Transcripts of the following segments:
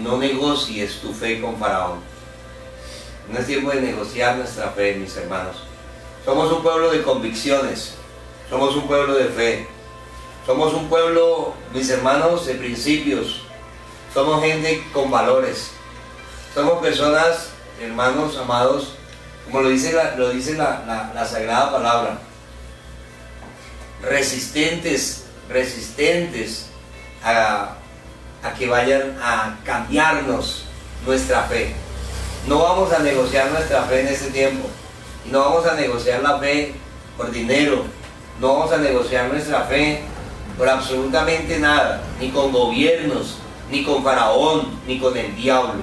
no negocies tu fe con Faraón. No es tiempo de negociar nuestra fe, mis hermanos. Somos un pueblo de convicciones, somos un pueblo de fe, somos un pueblo, mis hermanos, de principios, somos gente con valores, somos personas, hermanos amados, como lo dice la Sagrada Palabra, resistentes a que vayan a cambiarnos nuestra fe. No vamos a negociar nuestra fe en este tiempo, y no vamos a negociar la fe por dinero, no vamos a negociar nuestra fe por absolutamente nada, ni con gobiernos, ni con Faraón, ni con el diablo.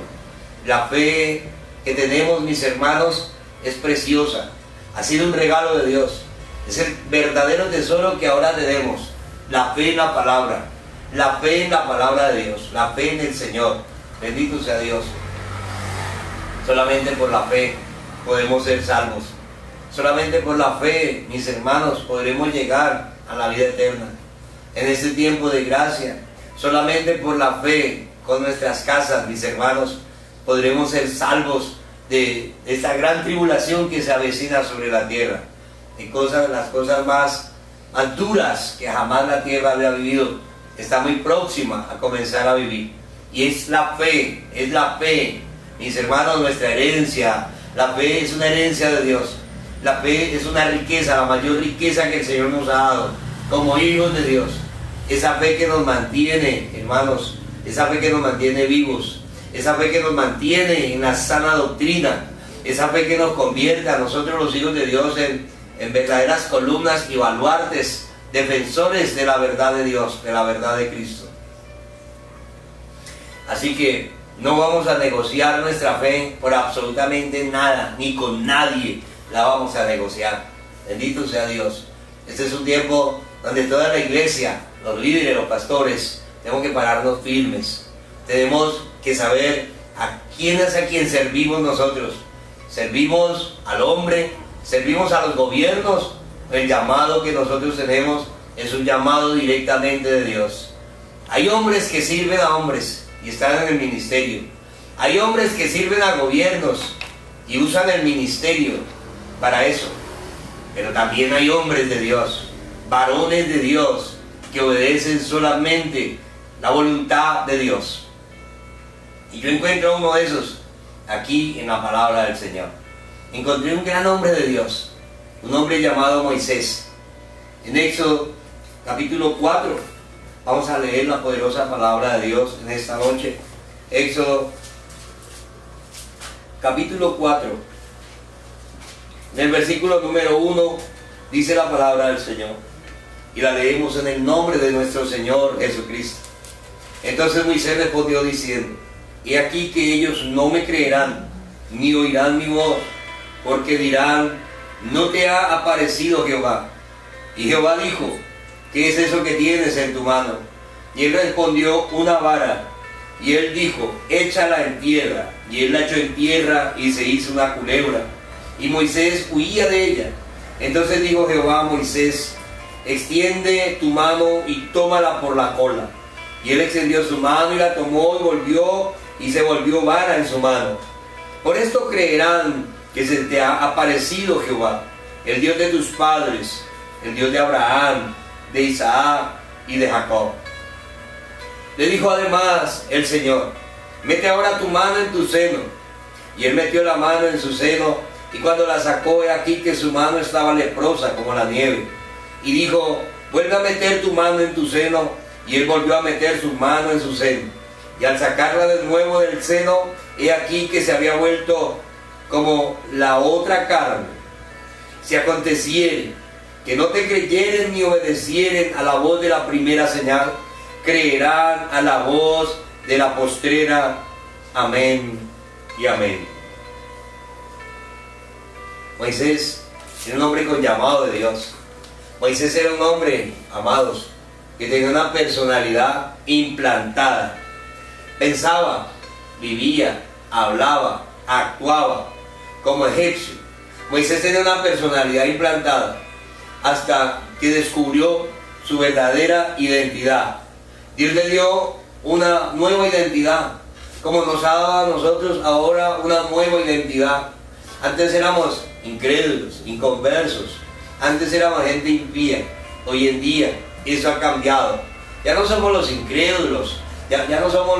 La fe que tenemos, mis hermanos, es preciosa, ha sido un regalo de Dios, es el verdadero tesoro que ahora tenemos, la fe en la palabra, la fe en la palabra de Dios, la fe en el Señor. Bendito sea Dios. Solamente por la fe podemos ser salvos. Solamente por la fe, mis hermanos, podremos llegar a la vida eterna. En este tiempo de gracia, solamente por la fe, con nuestras casas, mis hermanos, podremos ser salvos de esta gran tribulación que se avecina sobre la tierra. Las cosas más duras que jamás la tierra había vivido, está muy próxima a comenzar a vivir. Y es la fe, mis hermanos, nuestra herencia. La fe es una herencia de Dios. La fe es una riqueza, la mayor riqueza que el Señor nos ha dado como hijos de Dios. Esa fe que nos mantiene, hermanos, esa fe que nos mantiene vivos, esa fe que nos mantiene en la sana doctrina, esa fe que nos convierte a nosotros los hijos de Dios en verdaderas columnas y baluartes, defensores de la verdad de Dios, de la verdad de Cristo. Así que no vamos a negociar nuestra fe por absolutamente nada, ni con nadie la vamos a negociar. Bendito sea Dios. Este es un tiempo donde toda la iglesia, los líderes, los pastores, tenemos que pararnos firmes. Tenemos que saber a quién es a quien servimos nosotros. Servimos al hombre, servimos a los gobiernos. El llamado que nosotros tenemos es un llamado directamente de Dios. Hay hombres que sirven a hombres y están en el ministerio. Hay hombres que sirven a gobiernos y usan el ministerio para eso. Pero también hay hombres de Dios, varones de Dios, que obedecen solamente la voluntad de Dios. Y yo encuentro uno de esos aquí en la palabra del Señor. Encontré un gran hombre de Dios, un hombre llamado Moisés. En Éxodo capítulo 4, vamos a leer la poderosa palabra de Dios en esta noche. Éxodo capítulo 4, en el versículo número 1, dice la palabra del Señor, y la leemos en el nombre de nuestro Señor Jesucristo. Entonces Moisés respondió diciendo: he aquí que ellos no me creerán, ni oirán mi voz, porque dirán: no te ha aparecido Jehová. Y Jehová dijo: ¿qué es eso que tienes en tu mano? Y él respondió: una vara. Y él dijo: échala en tierra. Y él la echó en tierra, y se hizo una culebra. Y Moisés huía de ella. Entonces dijo Jehová a Moisés: extiende tu mano y tómala por la cola. Y él extendió su mano y la tomó, y volvió, y se volvió vara en su mano. Por esto creerán que se te ha aparecido Jehová, el Dios de tus padres, el Dios de Abraham, de Isaac y de Jacob. Le dijo además el Señor: mete ahora tu mano en tu seno. Y él metió la mano en su seno, y cuando la sacó, he aquí que su mano estaba leprosa como la nieve. Y dijo: vuelve a meter tu mano en tu seno. Y él volvió a meter su mano en su seno. Y al sacarla de nuevo del seno, he aquí que se había vuelto como la otra carne. Si aconteciere que no te creyeren ni obedecieren a la voz de la primera señal, creerán a la voz de la postrera. Amén y amén. Moisés era un hombre con llamado de Dios. Moisés era un hombre, amados, que tenía una personalidad implantada. Pensaba, vivía, hablaba, actuaba como egipcio. Moisés tenía una personalidad implantada hasta que descubrió su verdadera identidad. Dios le dio una nueva identidad. como nos ha dado a nosotros ahora una nueva identidad. Antes éramos incrédulos, inconversos, antes éramos gente impía. Hoy en día eso ha cambiado. Ya no somos los incrédulos, ya no somos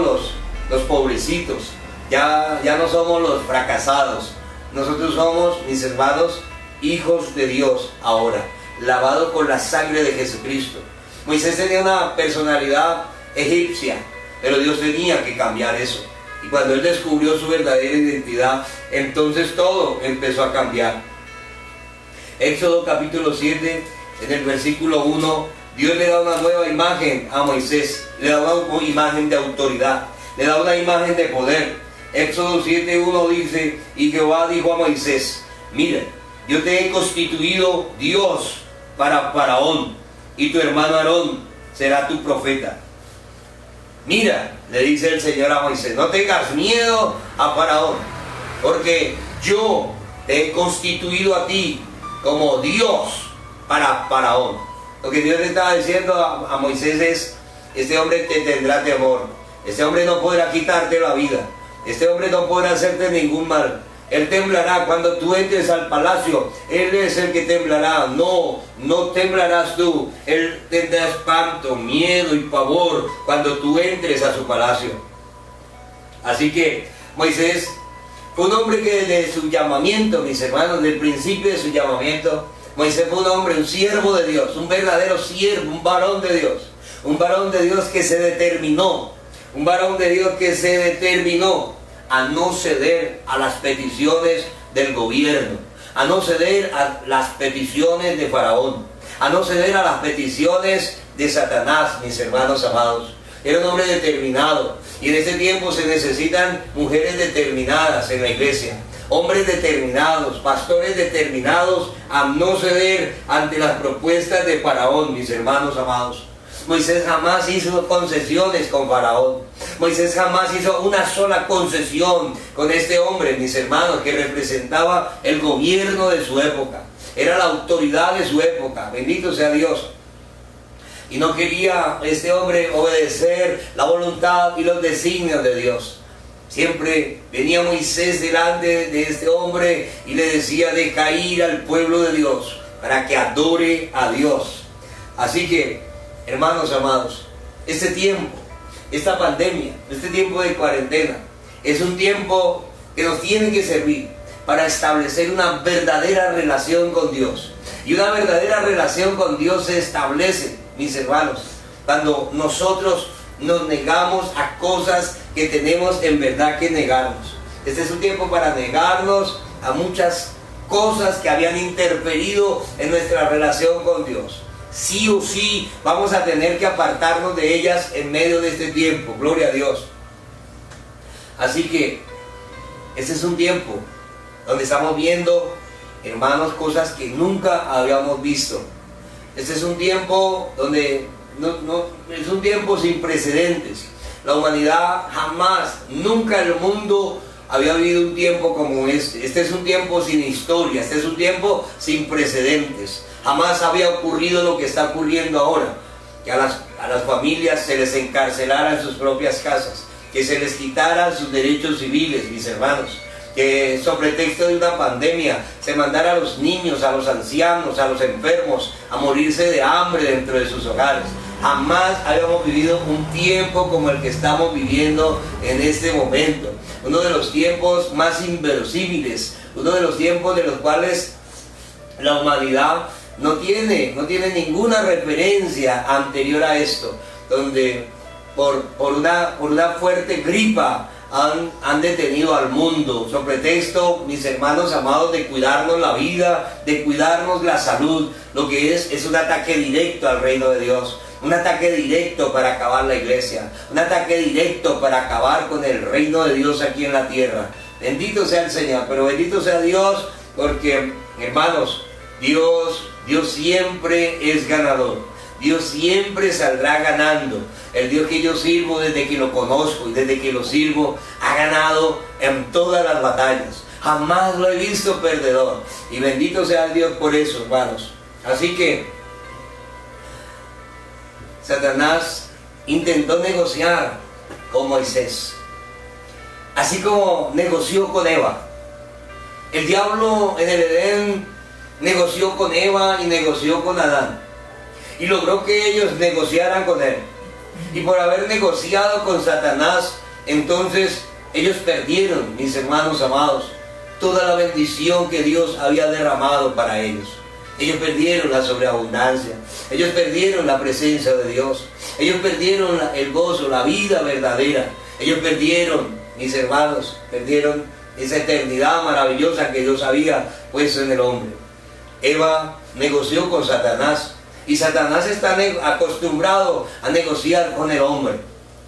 los pobrecitos, ya no somos los fracasados. Nosotros somos, mis hermanos, hijos de Dios ahora, lavados por la sangre de Jesucristo. Moisés tenía una personalidad egipcia, pero Dios tenía que cambiar eso. Y cuando él descubrió su verdadera identidad, entonces todo empezó a cambiar. Éxodo capítulo 7, en el versículo 1, Dios le da una nueva imagen a Moisés, le da una imagen de autoridad, le da una imagen de poder. Éxodo 7:1 dice: y Jehová dijo a Moisés: mira, yo te he constituido Dios para Faraón, y tu hermano Aarón será tu profeta. Mira, le dice el Señor a Moisés, no tengas miedo a Faraón, porque yo te he constituido a ti como Dios para Faraón. Lo que Dios le estaba diciendo a Moisés es: este hombre te tendrá temor, este hombre no podrá quitarte la vida, este hombre no podrá hacerte ningún mal. Él temblará cuando tú entres al palacio, Él es el que temblará, no temblarás tú. Él tendrá espanto, miedo y pavor cuando tú entres a su palacio. Así que Moisés fue un hombre que desde su llamamiento, mis hermanos, desde el principio de su llamamiento, Moisés fue un hombre, un siervo de Dios, un verdadero siervo, un varón de Dios. Un varón de Dios que se determinó, un varón de Dios que se determinó a no ceder a las peticiones del gobierno, a no ceder a las peticiones de Faraón, a no ceder a las peticiones de Satanás, mis hermanos amados. Era un hombre determinado, y en este tiempo se necesitan mujeres determinadas en la iglesia, hombres determinados, pastores determinados a no ceder ante las propuestas de Faraón, mis hermanos amados. Moisés jamás hizo concesiones con Faraón. Moisés jamás hizo una sola concesión con este hombre, mis hermanos, que representaba el gobierno de su época. Era la autoridad de su época. Bendito sea Dios. Y no quería este hombre obedecer la voluntad y los designios de Dios. Siempre venía Moisés delante de este hombre y le decía de caer al pueblo de Dios para que adore a Dios. Así que, hermanos amados, este tiempo, esta pandemia, este tiempo de cuarentena, es un tiempo que nos tiene que servir para establecer una verdadera relación con Dios. Y una verdadera relación con Dios se establece, mis hermanos, cuando nosotros nos negamos a cosas que tenemos en verdad que negarnos. Este es un tiempo para negarnos a muchas cosas que habían interferido en nuestra relación con Dios. Sí o sí vamos a tener que apartarnos de ellas en medio de este tiempo. Gloria a Dios. Así que este es un tiempo donde estamos viendo, hermanos, cosas que nunca habíamos visto. Este es un tiempo donde es un tiempo sin precedentes. La humanidad jamás, nunca el mundo había vivido un tiempo como este. Este es un tiempo sin historia, este es un tiempo sin precedentes. Jamás había ocurrido lo que está ocurriendo ahora, que a las familias se les encarcelara en sus propias casas, que se les quitaran sus derechos civiles, mis hermanos, que sobre pretexto de una pandemia se mandara a los niños, a los ancianos, a los enfermos a morirse de hambre dentro de sus hogares. Jamás habíamos vivido un tiempo como el que estamos viviendo en este momento. Uno de los tiempos más inverosímiles, uno de los tiempos de los cuales la humanidad no tiene ninguna referencia anterior a esto, donde por una fuerte gripa han detenido al mundo, sobre pretexto, mis hermanos amados, de cuidarnos la vida, de cuidarnos la salud. Lo que es un ataque directo al reino de Dios, un ataque directo para acabar la iglesia, un ataque directo para acabar con el reino de Dios aquí en la tierra. Bendito sea el Señor, pero bendito sea Dios, porque, hermanos, Dios siempre es ganador. Dios siempre saldrá ganando. El Dios que yo sirvo desde que lo conozco y desde que lo sirvo ha ganado en todas las batallas. Jamás lo he visto perdedor. Y bendito sea Dios por eso, hermanos. Así que Satanás intentó negociar con Moisés. Así como negoció con Eva. El diablo en el Edén negoció con Eva y negoció con Adán. Y logró que ellos negociaran con él. Y por haber negociado con Satanás, entonces ellos perdieron, mis hermanos amados, toda la bendición que Dios había derramado para ellos. Ellos perdieron la sobreabundancia. Ellos perdieron la presencia de Dios. Ellos perdieron el gozo, la vida verdadera. Ellos perdieron, mis hermanos, perdieron esa eternidad maravillosa que Dios había puesto en el hombre. Eva negoció con Satanás. Y Satanás está acostumbrado a negociar con el hombre.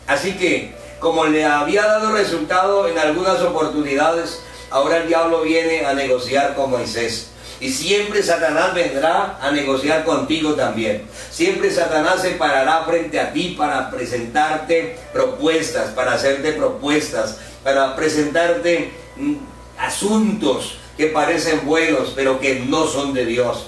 Así que, como le había dado resultado en algunas oportunidades, ahora el diablo viene a negociar con Moisés. Y siempre Satanás vendrá a negociar contigo también. Siempre Satanás se parará frente a ti para presentarte propuestas, para hacerte propuestas, para presentarte asuntos que parecen buenos, pero que no son de Dios.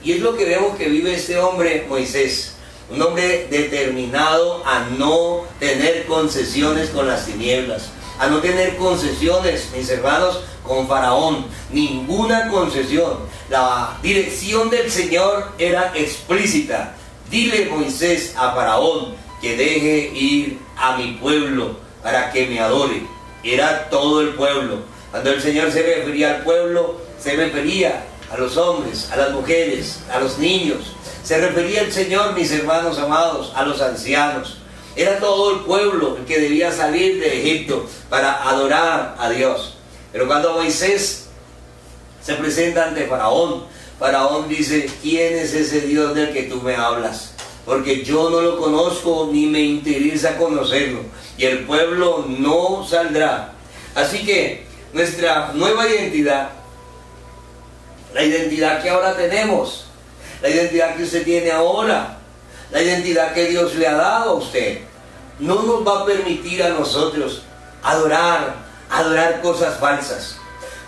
Y es lo que vemos que vive este hombre Moisés. Un hombre determinado a no tener concesiones con las tinieblas, a no tener concesiones, mis hermanos, con Faraón. Ninguna concesión. La dirección del Señor era explícita. Dile, Moisés, a Faraón que deje ir a mi pueblo para que me adore. Era todo el pueblo. Cuando el Señor se refería al pueblo, se refería a los hombres, a las mujeres, a los niños. Se refería el Señor, mis hermanos amados, a los ancianos. Era todo el pueblo el que debía salir de Egipto para adorar a Dios. Pero cuando Moisés se presenta ante Faraón, Faraón dice: ¿quién es ese Dios del que tú me hablas? Porque yo no lo conozco ni me interesa conocerlo. Y el pueblo no saldrá. Así que nuestra nueva identidad, la identidad que ahora tenemos, la identidad que usted tiene ahora, la identidad que Dios le ha dado a usted, no nos va a permitir a nosotros adorar cosas falsas.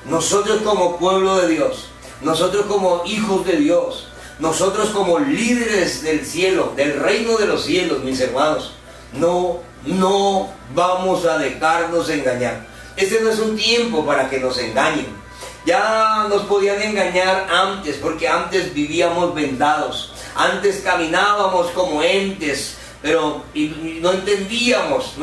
Nosotros como pueblo de Dios, nosotros como hijos de Dios, nosotros como líderes del cielo, del reino de los cielos, mis hermanos, no vamos a dejarnos engañar. Este no es un tiempo para que nos engañen. Ya nos podían engañar antes, porque antes vivíamos vendados, antes caminábamos como entes, pero no entendíamos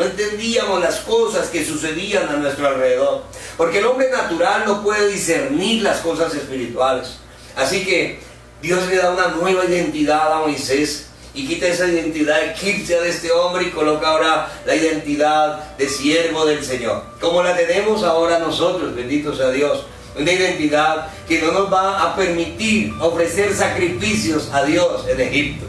las cosas que sucedían a nuestro alrededor, porque el hombre natural no puede discernir las cosas espirituales. Así que Dios le da una nueva identidad a Moisés y quita esa identidad egipcia de este hombre y coloca ahora la identidad de siervo del Señor, como la tenemos ahora nosotros, bendito sea Dios. Una identidad que no nos va a permitir ofrecer sacrificios a Dios en Egipto.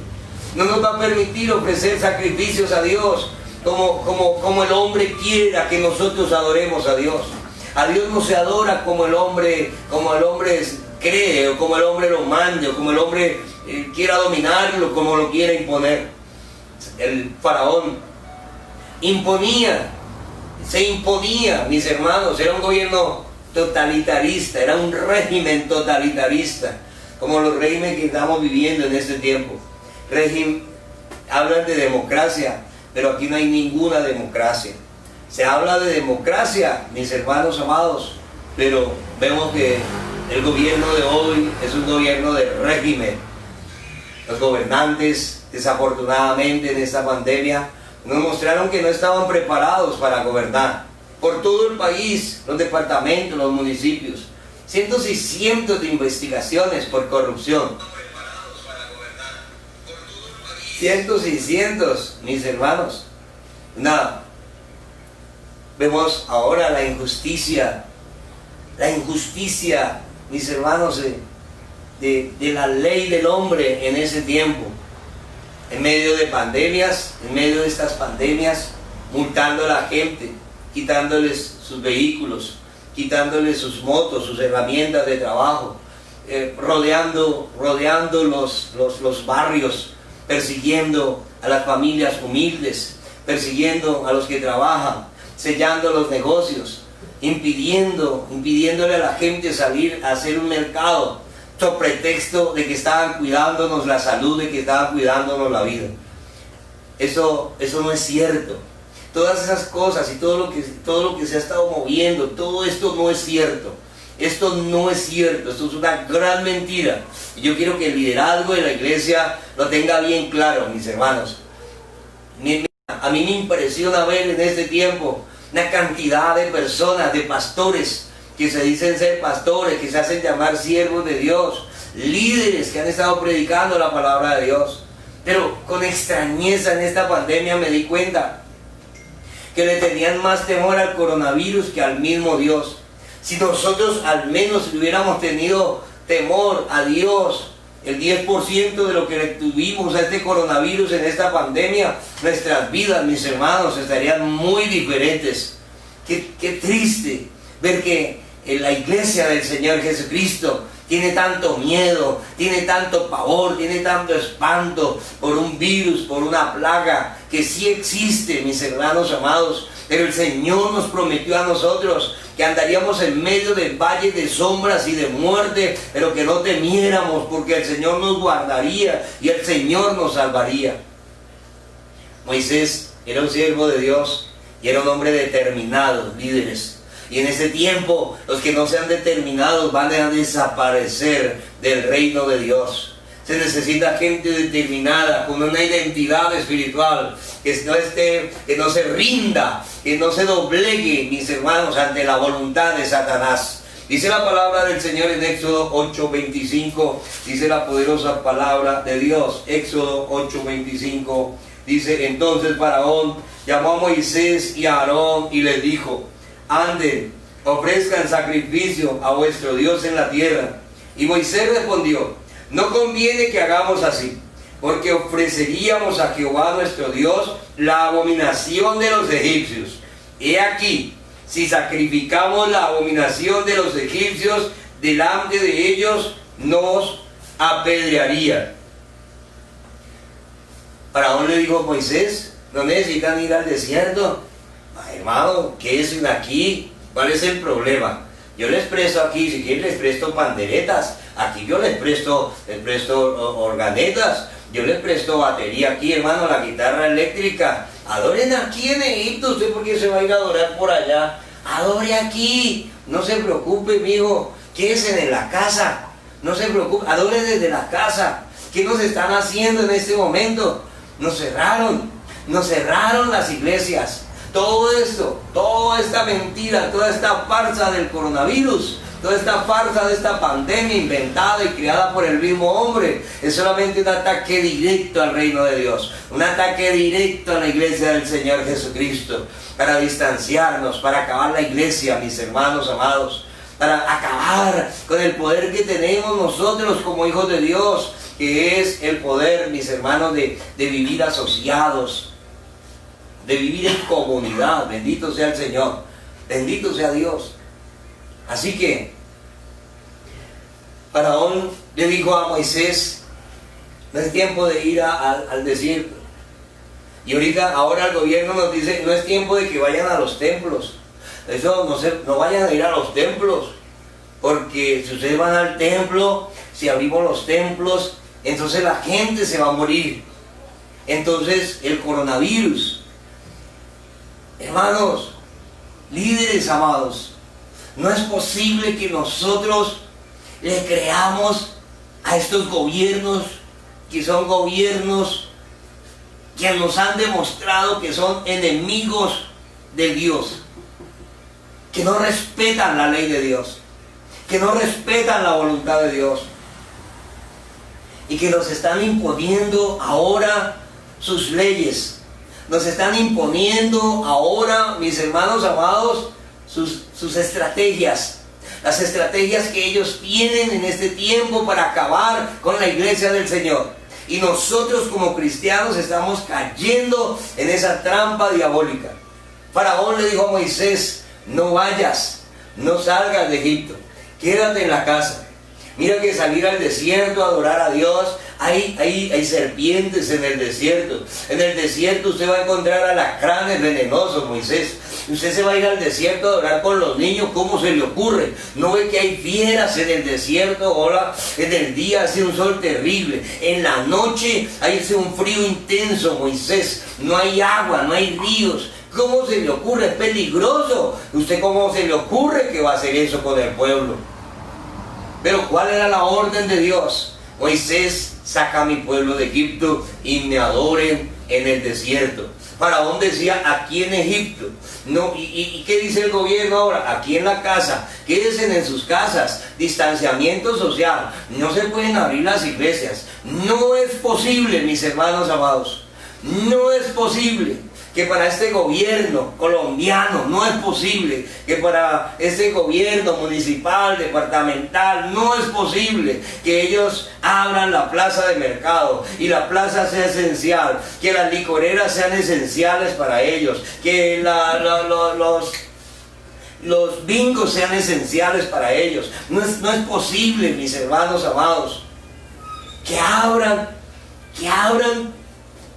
No nos va a permitir ofrecer sacrificios a Dios como el hombre quiera que nosotros adoremos a Dios. A Dios no se adora como el hombre cree, o como el hombre lo mande, o como el hombre quiera dominarlo, como lo quiera imponer. El faraón se imponía, mis hermanos. Era un gobierno totalitarista, era un régimen totalitarista, como los regímenes que estamos viviendo en este tiempo. Hablan de democracia, pero aquí no hay ninguna democracia. Se habla de democracia, mis hermanos amados, pero vemos que el gobierno de hoy es un gobierno de régimen. Los gobernantes, desafortunadamente, en esta pandemia nos mostraron que no estaban preparados para gobernar. Por todo el país, los departamentos, los municipios, cientos y cientos de investigaciones por corrupción. Cientos y cientos, mis hermanos. Nada. Vemos ahora la injusticia, mis hermanos, de la ley del hombre en ese tiempo. En medio de pandemias, en medio de estas pandemias, multando a la gente, quitándoles sus vehículos, quitándoles sus motos, sus herramientas de trabajo, rodeando los barrios, persiguiendo a las familias humildes, persiguiendo a los que trabajan, sellando los negocios, impidiéndole a la gente salir a hacer un mercado, con pretexto de que estaban cuidándonos la salud, de que estaban cuidándonos la vida. Eso no es cierto. todas esas cosas y todo lo que se ha estado moviendo, todo esto no es cierto. Esto no es cierto, esto es una gran mentira. Y yo quiero que el liderazgo de la iglesia lo tenga bien claro, mis hermanos. A mí me impresiona ver en este tiempo una cantidad de personas, de pastores, que se dicen ser pastores, que se hacen llamar siervos de Dios, líderes que han estado predicando la palabra de Dios. Pero con extrañeza en esta pandemia me di cuenta que le tenían más temor al coronavirus que al mismo Dios. Si nosotros al menos hubiéramos tenido temor a Dios, el 10% de lo que le tuvimos a este coronavirus en esta pandemia, nuestras vidas, mis hermanos, estarían muy diferentes. Qué triste ver que en la iglesia del Señor Jesucristo tiene tanto miedo, tiene tanto pavor, tiene tanto espanto por un virus, por una plaga, que sí existe, mis hermanos amados, pero el Señor nos prometió a nosotros que andaríamos en medio del valle de sombras y de muerte, pero que no temiéramos, porque el Señor nos guardaría y el Señor nos salvaría. Moisés era un siervo de Dios y era un hombre determinado, líderes. Y en ese tiempo, los que no sean determinados van a desaparecer del reino de Dios. Se necesita gente determinada, con una identidad espiritual, que no se rinda, que no se doblegue, mis hermanos, ante la voluntad de Satanás. Dice la palabra del Señor en Éxodo 8:25, dice la poderosa palabra de Dios. Éxodo 8:25, dice: entonces Faraón llamó a Moisés y a Aarón y les dijo: anden, ofrezcan sacrificio a vuestro Dios en la tierra. Y Moisés respondió: no conviene que hagamos así, porque ofreceríamos a Jehová nuestro Dios la abominación de los egipcios. He aquí, si sacrificamos la abominación de los egipcios delante de ellos, nos apedrearían. Faraón le dijo a Moisés: no necesitan ir al desierto. Hermano, quédense aquí. ¿Cuál es el problema? Yo les presto aquí, si quieren les presto panderetas, aquí yo les presto organetas, yo les presto batería aquí, hermano, la guitarra eléctrica. Adoren aquí en Egipto. ¿Usted por qué se va a ir a adorar por allá? Adore aquí, no se preocupe, mijo, quédense en la casa, no se preocupe, adore desde la casa. ¿Qué nos están haciendo en este momento? Nos cerraron las iglesias. Todo esto, toda esta mentira, toda esta farsa del coronavirus, toda esta farsa de esta pandemia inventada y creada por el mismo hombre, es solamente un ataque directo al reino de Dios, un ataque directo a la iglesia del Señor Jesucristo, para distanciarnos, para acabar la iglesia, mis hermanos amados, para acabar con el poder que tenemos nosotros como hijos de Dios, que es el poder, mis hermanos, de vivir asociados, de vivir en comunidad. Bendito sea el Señor, bendito sea Dios. Así que Faraón le dijo a Moisés: no es tiempo de ir al desierto. Y ahora el gobierno nos dice: no es tiempo de que vayan a los templos. Eso no vayan a ir a los templos, porque si ustedes van al templo, si abrimos los templos, entonces la gente se va a morir. Entonces el coronavirus. Hermanos, líderes amados, no es posible que nosotros le creamos a estos gobiernos, que son gobiernos que nos han demostrado que son enemigos de Dios, que no respetan la ley de Dios, que no respetan la voluntad de Dios, y que nos están imponiendo ahora sus leyes. Nos están imponiendo ahora, mis hermanos amados, sus estrategias. Las estrategias que ellos tienen en este tiempo para acabar con la iglesia del Señor. Y nosotros como cristianos estamos cayendo en esa trampa diabólica. Faraón le dijo a Moisés: no vayas, no salgas de Egipto, quédate en la casa. Mira que salir al desierto a adorar a Dios, hay serpientes en el desierto. En el desierto usted va a encontrar alacranes venenosos, Moisés. Usted se va a ir al desierto a adorar con los niños, ¿cómo se le ocurre? ¿No ve que hay fieras en el desierto? Ahora en el día hace un sol terrible, en la noche hace un frío intenso, Moisés. No hay agua, no hay ríos. ¿Cómo se le ocurre? Es peligroso. ¿Usted cómo se le ocurre que va a hacer eso con el pueblo? Pero ¿cuál era la orden de Dios? Moisés, saca a mi pueblo de Egipto y me adoren en el desierto. Faraón decía, aquí en Egipto. No, ¿y qué dice el gobierno ahora? Aquí en la casa. Quédense en sus casas. Distanciamiento social. No se pueden abrir las iglesias. No es posible, mis hermanos amados. No es posible que para este gobierno colombiano, no es posible que para este gobierno municipal, departamental, no es posible que ellos abran la plaza de mercado y la plaza sea esencial, que las licoreras sean esenciales para ellos, que los bingos sean esenciales para ellos. No es posible, mis hermanos amados, que abran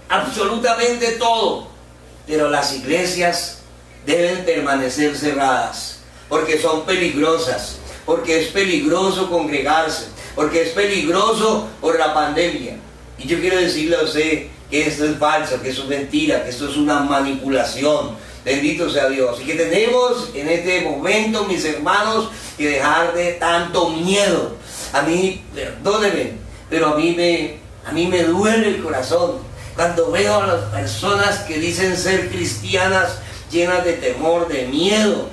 absolutamente todo. Pero las iglesias deben permanecer cerradas, porque son peligrosas, porque es peligroso congregarse, porque es peligroso por la pandemia. Y yo quiero decirle a usted que esto es falso, que esto es mentira, que esto es una manipulación. Bendito sea Dios. Y que tenemos en este momento, mis hermanos, que dejar de tanto miedo. A mí, perdónenme, pero a mí me duele el corazón cuando veo a las personas que dicen ser cristianas llenas de temor, de miedo.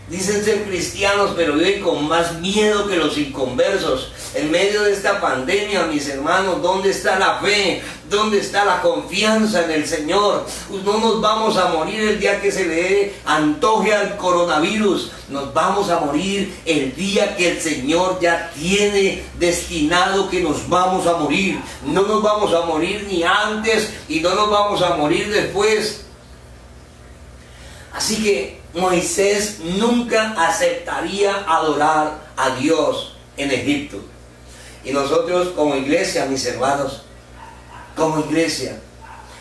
Dicen ser cristianos, pero viven con más miedo que los inconversos. En medio de esta pandemia, mis hermanos, ¿dónde está la fe? ¿Dónde está la confianza en el Señor? No nos vamos a morir el día que se le antoje al coronavirus. Nos vamos a morir el día que el Señor ya tiene destinado que nos vamos a morir. No nos vamos a morir ni antes y no nos vamos a morir después. Así que Moisés nunca aceptaría adorar a Dios en Egipto. Y nosotros como iglesia, mis hermanos, como iglesia,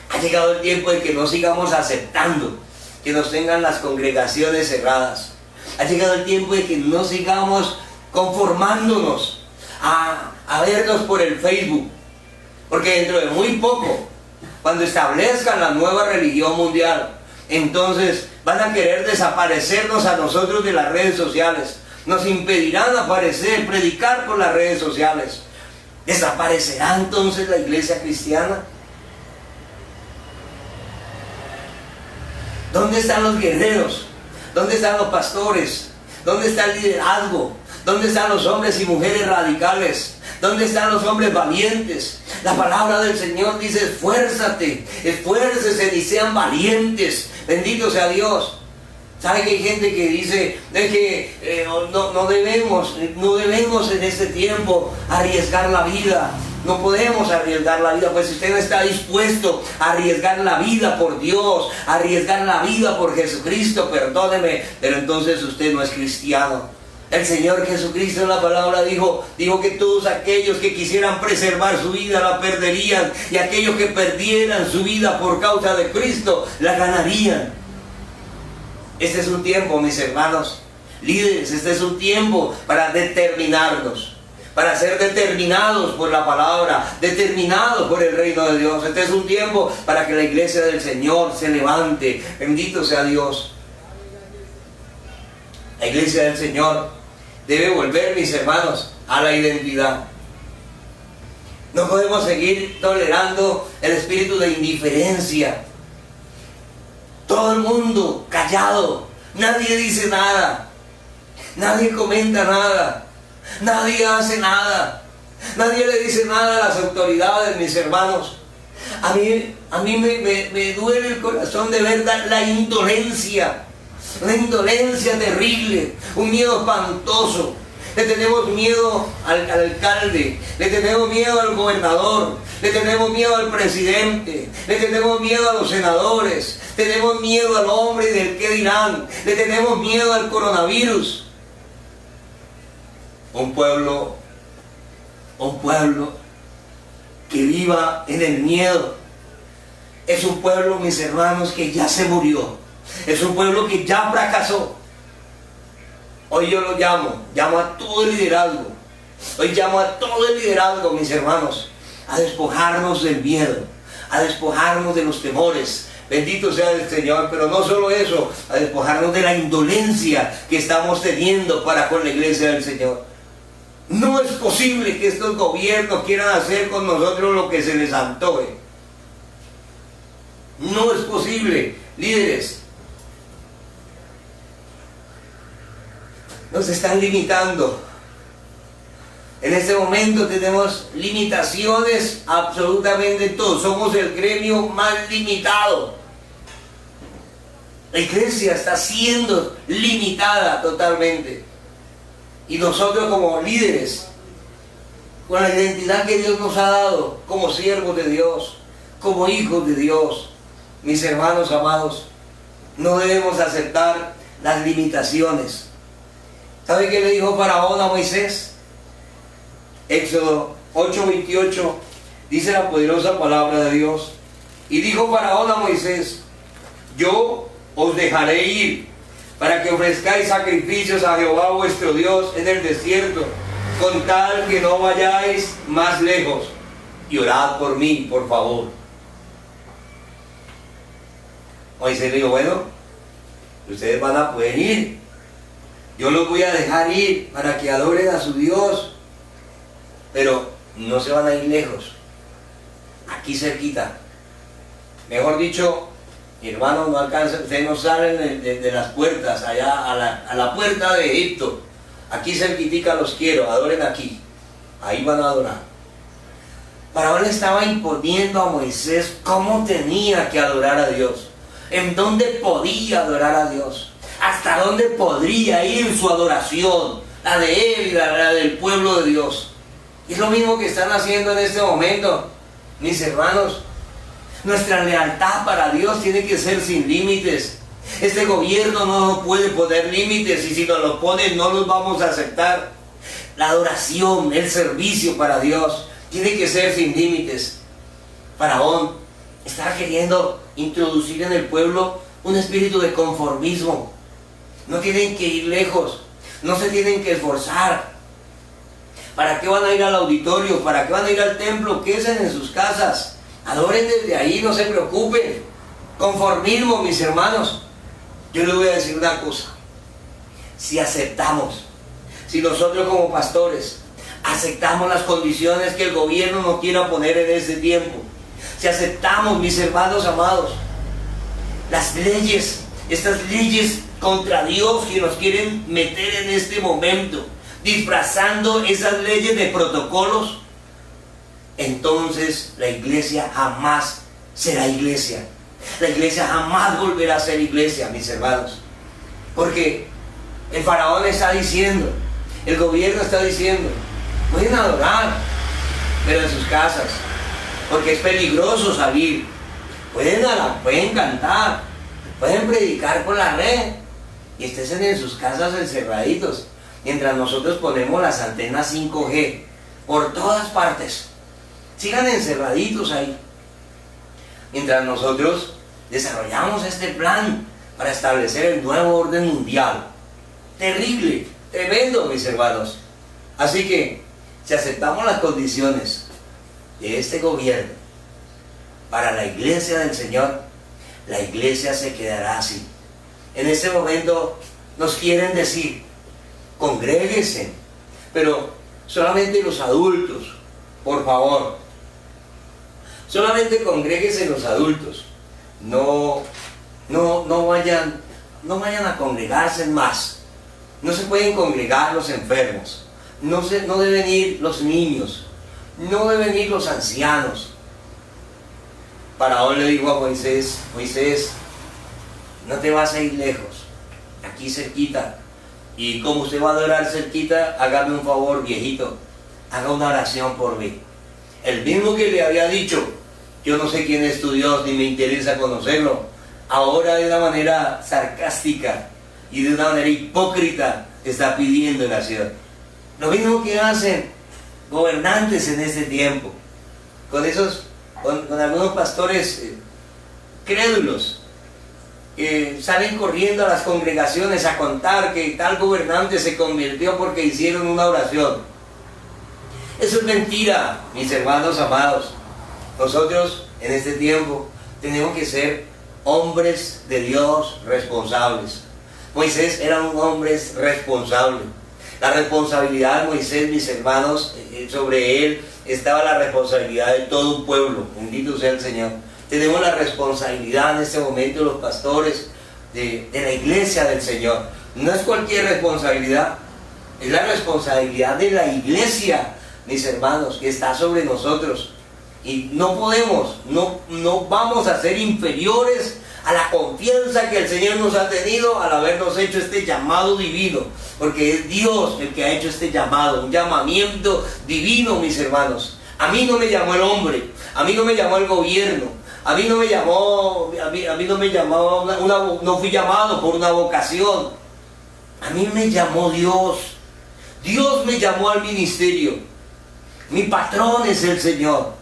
ha llegado el tiempo de que no sigamos aceptando que nos tengan las congregaciones cerradas. Ha llegado el tiempo de que no sigamos conformándonos a vernos por el Facebook. Porque dentro de muy poco, cuando establezcan la nueva religión mundial, entonces van a querer desaparecernos a nosotros de las redes sociales. Nos impedirán aparecer, predicar por las redes sociales. ¿Desaparecerá entonces la iglesia cristiana? ¿Dónde están los guerreros? ¿Dónde están los pastores? ¿Dónde está el liderazgo? ¿Dónde están los hombres y mujeres radicales? ¿Dónde están los hombres valientes? La palabra del Señor dice, esfuérzate, esfuércese y sean valientes. Bendito sea Dios. ¿Sabe que hay gente que dice que no debemos en este tiempo arriesgar la vida? No podemos arriesgar la vida, pues si usted no está dispuesto a arriesgar la vida por Dios, a arriesgar la vida por Jesucristo, perdóneme, pero entonces usted no es cristiano. El Señor Jesucristo en la palabra dijo que todos aquellos que quisieran preservar su vida la perderían, y aquellos que perdieran su vida por causa de Cristo la ganarían. Este es un tiempo, mis hermanos líderes, este es un tiempo para determinarnos, para ser determinados por la palabra, determinados por el reino de Dios. Este es un tiempo para que la iglesia del Señor se levante. Bendito sea Dios. La iglesia del Señor debe volver, mis hermanos, a la identidad. No podemos seguir tolerando el espíritu de indiferencia. Todo el mundo callado, nadie dice nada, nadie comenta nada, nadie hace nada, nadie le dice nada a las autoridades, mis hermanos. A mí me duele el corazón de ver la indolencia. Una indolencia terrible, un miedo espantoso. Le tenemos miedo al alcalde, le tenemos miedo al gobernador, le tenemos miedo al presidente, le tenemos miedo a los senadores, tenemos miedo al hombre y del qué dirán, le tenemos miedo al coronavirus. Un pueblo que viva en el miedo es un pueblo, mis hermanos, que ya se murió. Es un pueblo que ya fracasó. Hoy yo lo llamo a todo el liderazgo. Hoy llamo a todo el liderazgo, mis hermanos, a despojarnos del miedo, a despojarnos de los temores. Bendito sea el Señor, pero no solo eso, a despojarnos de la indolencia que estamos teniendo para con la iglesia del Señor. No es posible que estos gobiernos quieran hacer con nosotros lo que se les antoje. No es posible, líderes. Nos están limitando. En este momento tenemos limitaciones absolutamente en todo. Somos el gremio más limitado. La iglesia está siendo limitada totalmente. Y nosotros como líderes, con la identidad que Dios nos ha dado, como siervos de Dios, como hijos de Dios, mis hermanos amados, no debemos aceptar las limitaciones. ¿Sabe qué le dijo Faraón a Moisés? Éxodo 8:28 dice la poderosa palabra de Dios. Y dijo Faraón a Moisés: yo os dejaré ir para que ofrezcáis sacrificios a Jehová vuestro Dios en el desierto, con tal que no vayáis más lejos, y orad por mí, por favor. Moisés le dijo: bueno, ustedes van a poder ir, yo los voy a dejar ir para que adoren a su Dios, pero no se van a ir lejos, aquí cerquita. Mejor dicho, mi hermano, no alcanza, ustedes no salen de las puertas, allá a la puerta de Egipto, aquí cerquitica los quiero, adoren aquí, ahí van a adorar. Faraón le estaba imponiendo a Moisés cómo tenía que adorar a Dios, en dónde podía adorar a Dios, hasta dónde podría ir su adoración, la de él y la del pueblo de Dios. Y es lo mismo que están haciendo en este momento, mis hermanos. Nuestra lealtad para Dios tiene que ser sin límites. Este gobierno no nos puede poner límites, y si nos lo ponen no los vamos a aceptar. La adoración, el servicio para Dios tiene que ser sin límites. Faraón está queriendo introducir en el pueblo un espíritu de conformismo. No tienen que ir lejos, no se tienen que esforzar. ¿Para qué van a ir al auditorio? ¿Para qué van a ir al templo? Quédense en sus casas, adoren desde ahí, no se preocupen. Conformismo, mis hermanos. Yo les voy a decir una cosa: si aceptamos, si nosotros como pastores aceptamos las condiciones que el gobierno nos quiera poner en este tiempo, si aceptamos, mis hermanos amados, las leyes, estas leyes contra Dios que nos quieren meter en este momento, disfrazando esas leyes de protocolos, entonces la iglesia jamás será iglesia. La iglesia jamás volverá a ser iglesia, mis hermanos. Porque el faraón está diciendo, el gobierno está diciendo: pueden adorar, pero en sus casas, porque es peligroso salir. Pueden cantar, pueden predicar por la red, y estén en sus casas encerraditos, mientras nosotros ponemos las antenas 5G por todas partes. Sigan encerraditos ahí, mientras nosotros desarrollamos este plan para establecer el nuevo orden mundial. Terrible, tremendo, mis hermanos. Así que, si aceptamos las condiciones de este gobierno para la iglesia del Señor, la iglesia se quedará así. En este momento nos quieren decir: congréguense, pero solamente los adultos, por favor. Solamente congréguense los adultos. No vayan a congregarse más. No se pueden congregar los enfermos. No deben ir los niños. No deben ir los ancianos. Faraón le dijo a Moisés: Moisés, no te vas a ir lejos, aquí cerquita. Y como usted va a adorar cerquita, hágame un favor, viejito, haga una oración por mí. El mismo que le había dicho: yo no sé quién es tu Dios, ni me interesa conocerlo, ahora de una manera sarcástica y de una manera hipócrita está pidiendo oración. Lo mismo que hacen gobernantes en este tiempo, con algunos pastores crédulos, que salen corriendo a las congregaciones a contar que tal gobernante se convirtió porque hicieron una oración. Eso es mentira, mis hermanos amados. Nosotros en este tiempo tenemos que ser hombres de Dios responsables. Moisés era un hombre responsable. La responsabilidad de Moisés, mis hermanos, sobre él estaba la responsabilidad de todo un pueblo. Bendito sea el Señor. Tenemos la responsabilidad en este momento los pastores de la iglesia del Señor. No es cualquier responsabilidad, es la responsabilidad de la iglesia, mis hermanos, que está sobre nosotros. Y no podemos, no vamos a ser inferiores a la confianza que el Señor nos ha tenido al habernos hecho este llamado divino, porque es Dios el que ha hecho este llamado, un llamamiento divino, mis hermanos. A mí no me llamó el hombre, a mí no me llamó el gobierno, a mí no me llamó, no fui llamado por una vocación. A mí me llamó Dios. Dios me llamó al ministerio. Mi patrón es el Señor.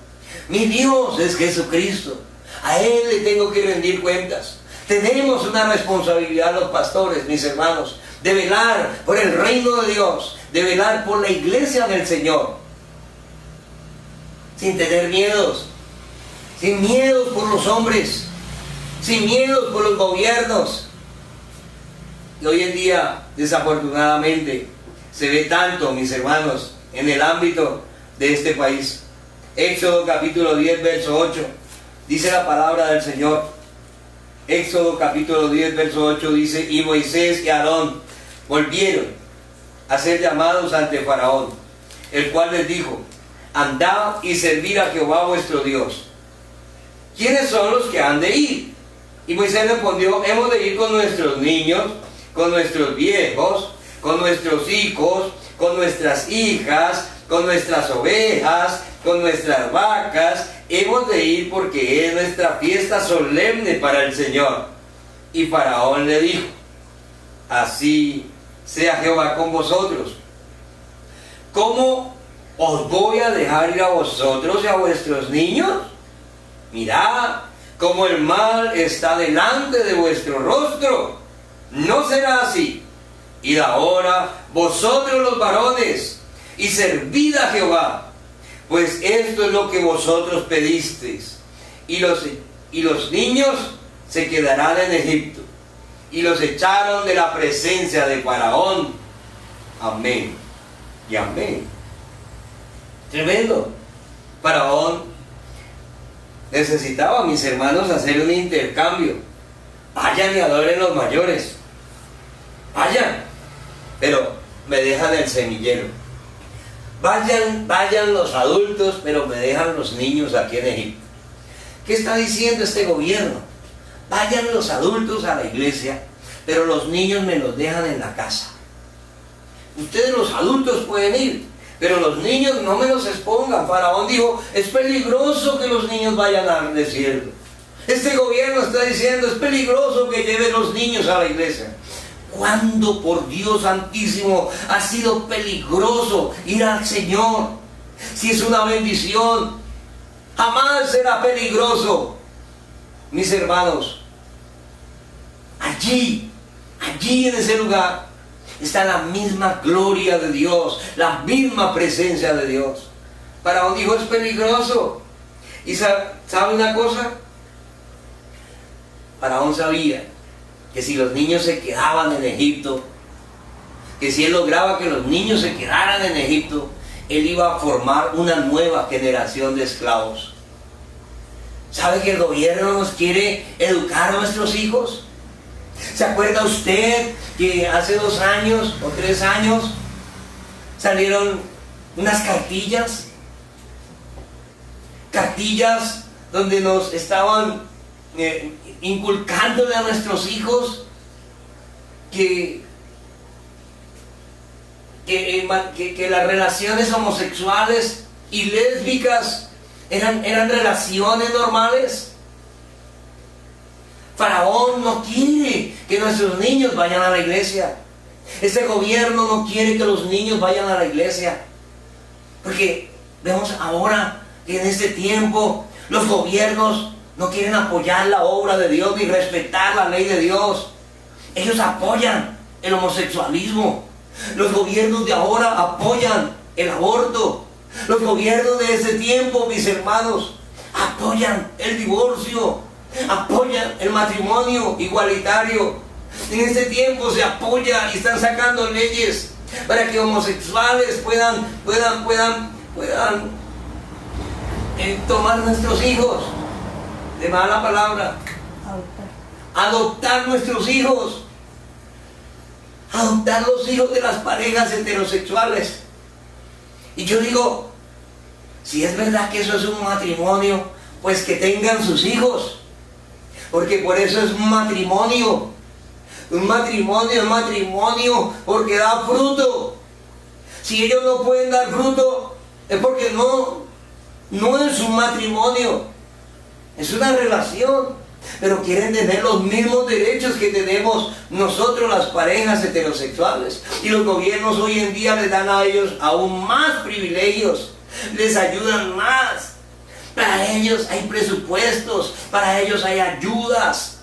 Mi Dios es Jesucristo. A Él le tengo que rendir cuentas. Tenemos una responsabilidad los pastores, mis hermanos, de velar por el reino de Dios, de velar por la iglesia del Señor, sin tener miedos, sin miedos por los hombres, sin miedos por los gobiernos. Y hoy en día, desafortunadamente, se ve tanto, mis hermanos, en el ámbito de este país. Éxodo capítulo 10, verso 8, dice la palabra del Señor. Éxodo capítulo 10, verso 8 dice: y Moisés y Aarón volvieron a ser llamados ante Faraón, el cual les dijo: andad y servid a Jehová vuestro Dios. ¿Quiénes son los que han de ir? Y Moisés respondió: hemos de ir con nuestros niños, con nuestros viejos, con nuestros hijos, con nuestras hijas, con nuestras ovejas, con nuestras vacas. Hemos de ir porque es nuestra fiesta solemne para el Señor. Y Faraón le dijo: así sea Jehová con vosotros. ¿Cómo os voy a dejar ir a vosotros y a vuestros niños? Mirad cómo el mal está delante de vuestro rostro. No será así. Id ahora vosotros los varones y servid a Jehová, pues esto es lo que vosotros pedisteis. Y los niños se quedarán en Egipto. Y los echaron de la presencia de Faraón. Amén y amén. Tremendo. Faraón necesitaba, mis hermanos, hacer un intercambio. Vayan y adoren los mayores. Vayan, pero me dejan el semillero. Vayan los adultos, pero me dejan los niños aquí en Egipto. ¿Qué está diciendo este gobierno? Vayan los adultos a la iglesia, pero los niños me los dejan en la casa. Ustedes los adultos pueden ir, pero los niños no me los expongan. Faraón dijo: es peligroso que los niños vayan al desierto. Este gobierno está diciendo: es peligroso que lleven los niños a la iglesia. ¿Cuándo, por Dios santísimo, ha sido peligroso ir al Señor? Si es una bendición, jamás será peligroso. Mis hermanos, allí en ese lugar está la misma gloria de Dios, la misma presencia de Dios. Faraón dijo: es peligroso. ¿Y sabe una cosa? Faraón sabía que si los niños se quedaban en Egipto, que si él lograba que los niños se quedaran en Egipto, él iba a formar una nueva generación de esclavos. ¿Sabe que el gobierno nos quiere educar a nuestros hijos? ¿Se acuerda usted que hace 2 años o 3 años salieron unas cartillas? Cartillas donde nos estaban inculcándole a nuestros hijos que las relaciones homosexuales y lésbicas eran relaciones normales. Faraón no quiere que nuestros niños vayan a la iglesia. Este gobierno no quiere que los niños vayan a la iglesia, porque vemos ahora que en este tiempo los gobiernos no quieren apoyar la obra de Dios ni respetar la ley de Dios. Ellos apoyan el homosexualismo. Los gobiernos de ahora apoyan el aborto. Los gobiernos de ese tiempo, mis hermanos, apoyan el divorcio. apoyan el matrimonio igualitario. En este tiempo se apoya y están sacando leyes para que homosexuales puedan tomar nuestros hijos, de mala palabra, adoptar nuestros hijos, adoptar los hijos de las parejas heterosexuales. Y yo digo, si es verdad que eso es un matrimonio, pues que tengan sus hijos, porque por eso es un matrimonio. Un matrimonio es matrimonio porque da fruto. Si ellos no pueden dar fruto, es porque no es un matrimonio, es una relación. Pero quieren tener los mismos derechos que tenemos nosotros las parejas heterosexuales. Y los gobiernos hoy en día les dan a ellos aún más privilegios, les ayudan más. Para ellos hay presupuestos, para ellos hay ayudas.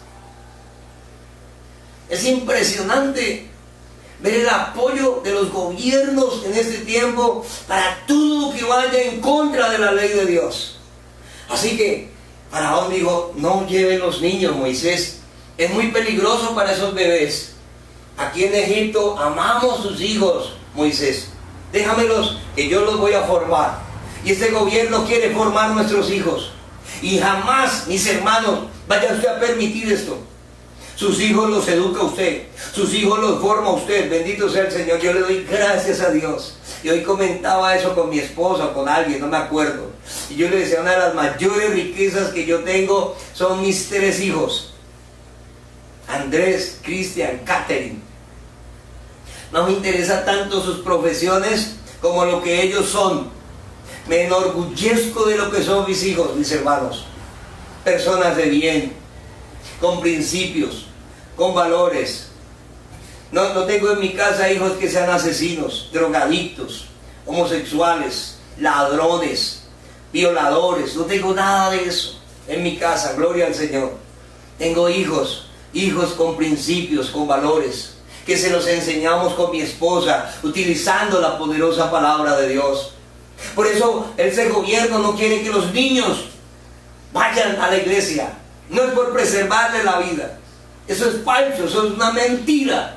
Es impresionante ver el apoyo de los gobiernos en este tiempo para todo lo que vaya en contra de la ley de Dios. Así que Faraón dijo, no lleven los niños, Moisés, es muy peligroso para esos bebés. Aquí en Egipto amamos sus hijos, Moisés, déjamelos que yo los voy a formar. Y este gobierno quiere formar nuestros hijos. Y jamás, mis hermanos, vaya usted a permitir esto. Sus hijos los educa usted, sus hijos los forma usted, bendito sea el Señor. Yo le doy gracias a Dios. Y hoy comentaba eso con mi esposa, con alguien, no me acuerdo. Y yo le decía, una de las mayores riquezas que yo tengo son mis 3 hijos. Andrés, Cristian, Catherine. No me interesa tanto sus profesiones como lo que ellos son. Me enorgullezco de lo que son mis hijos, mis hermanos. Personas de bien, con principios, con valores. No tengo en mi casa hijos que sean asesinos, drogadictos, homosexuales, ladrones, violadores. No tengo nada de eso en mi casa, gloria al Señor. Tengo hijos con principios, con valores, que se los enseñamos con mi esposa, utilizando la poderosa palabra de Dios. Por eso ese gobierno no quiere que los niños vayan a la iglesia. No es por preservarle la vida. Eso es falso, eso es una mentira.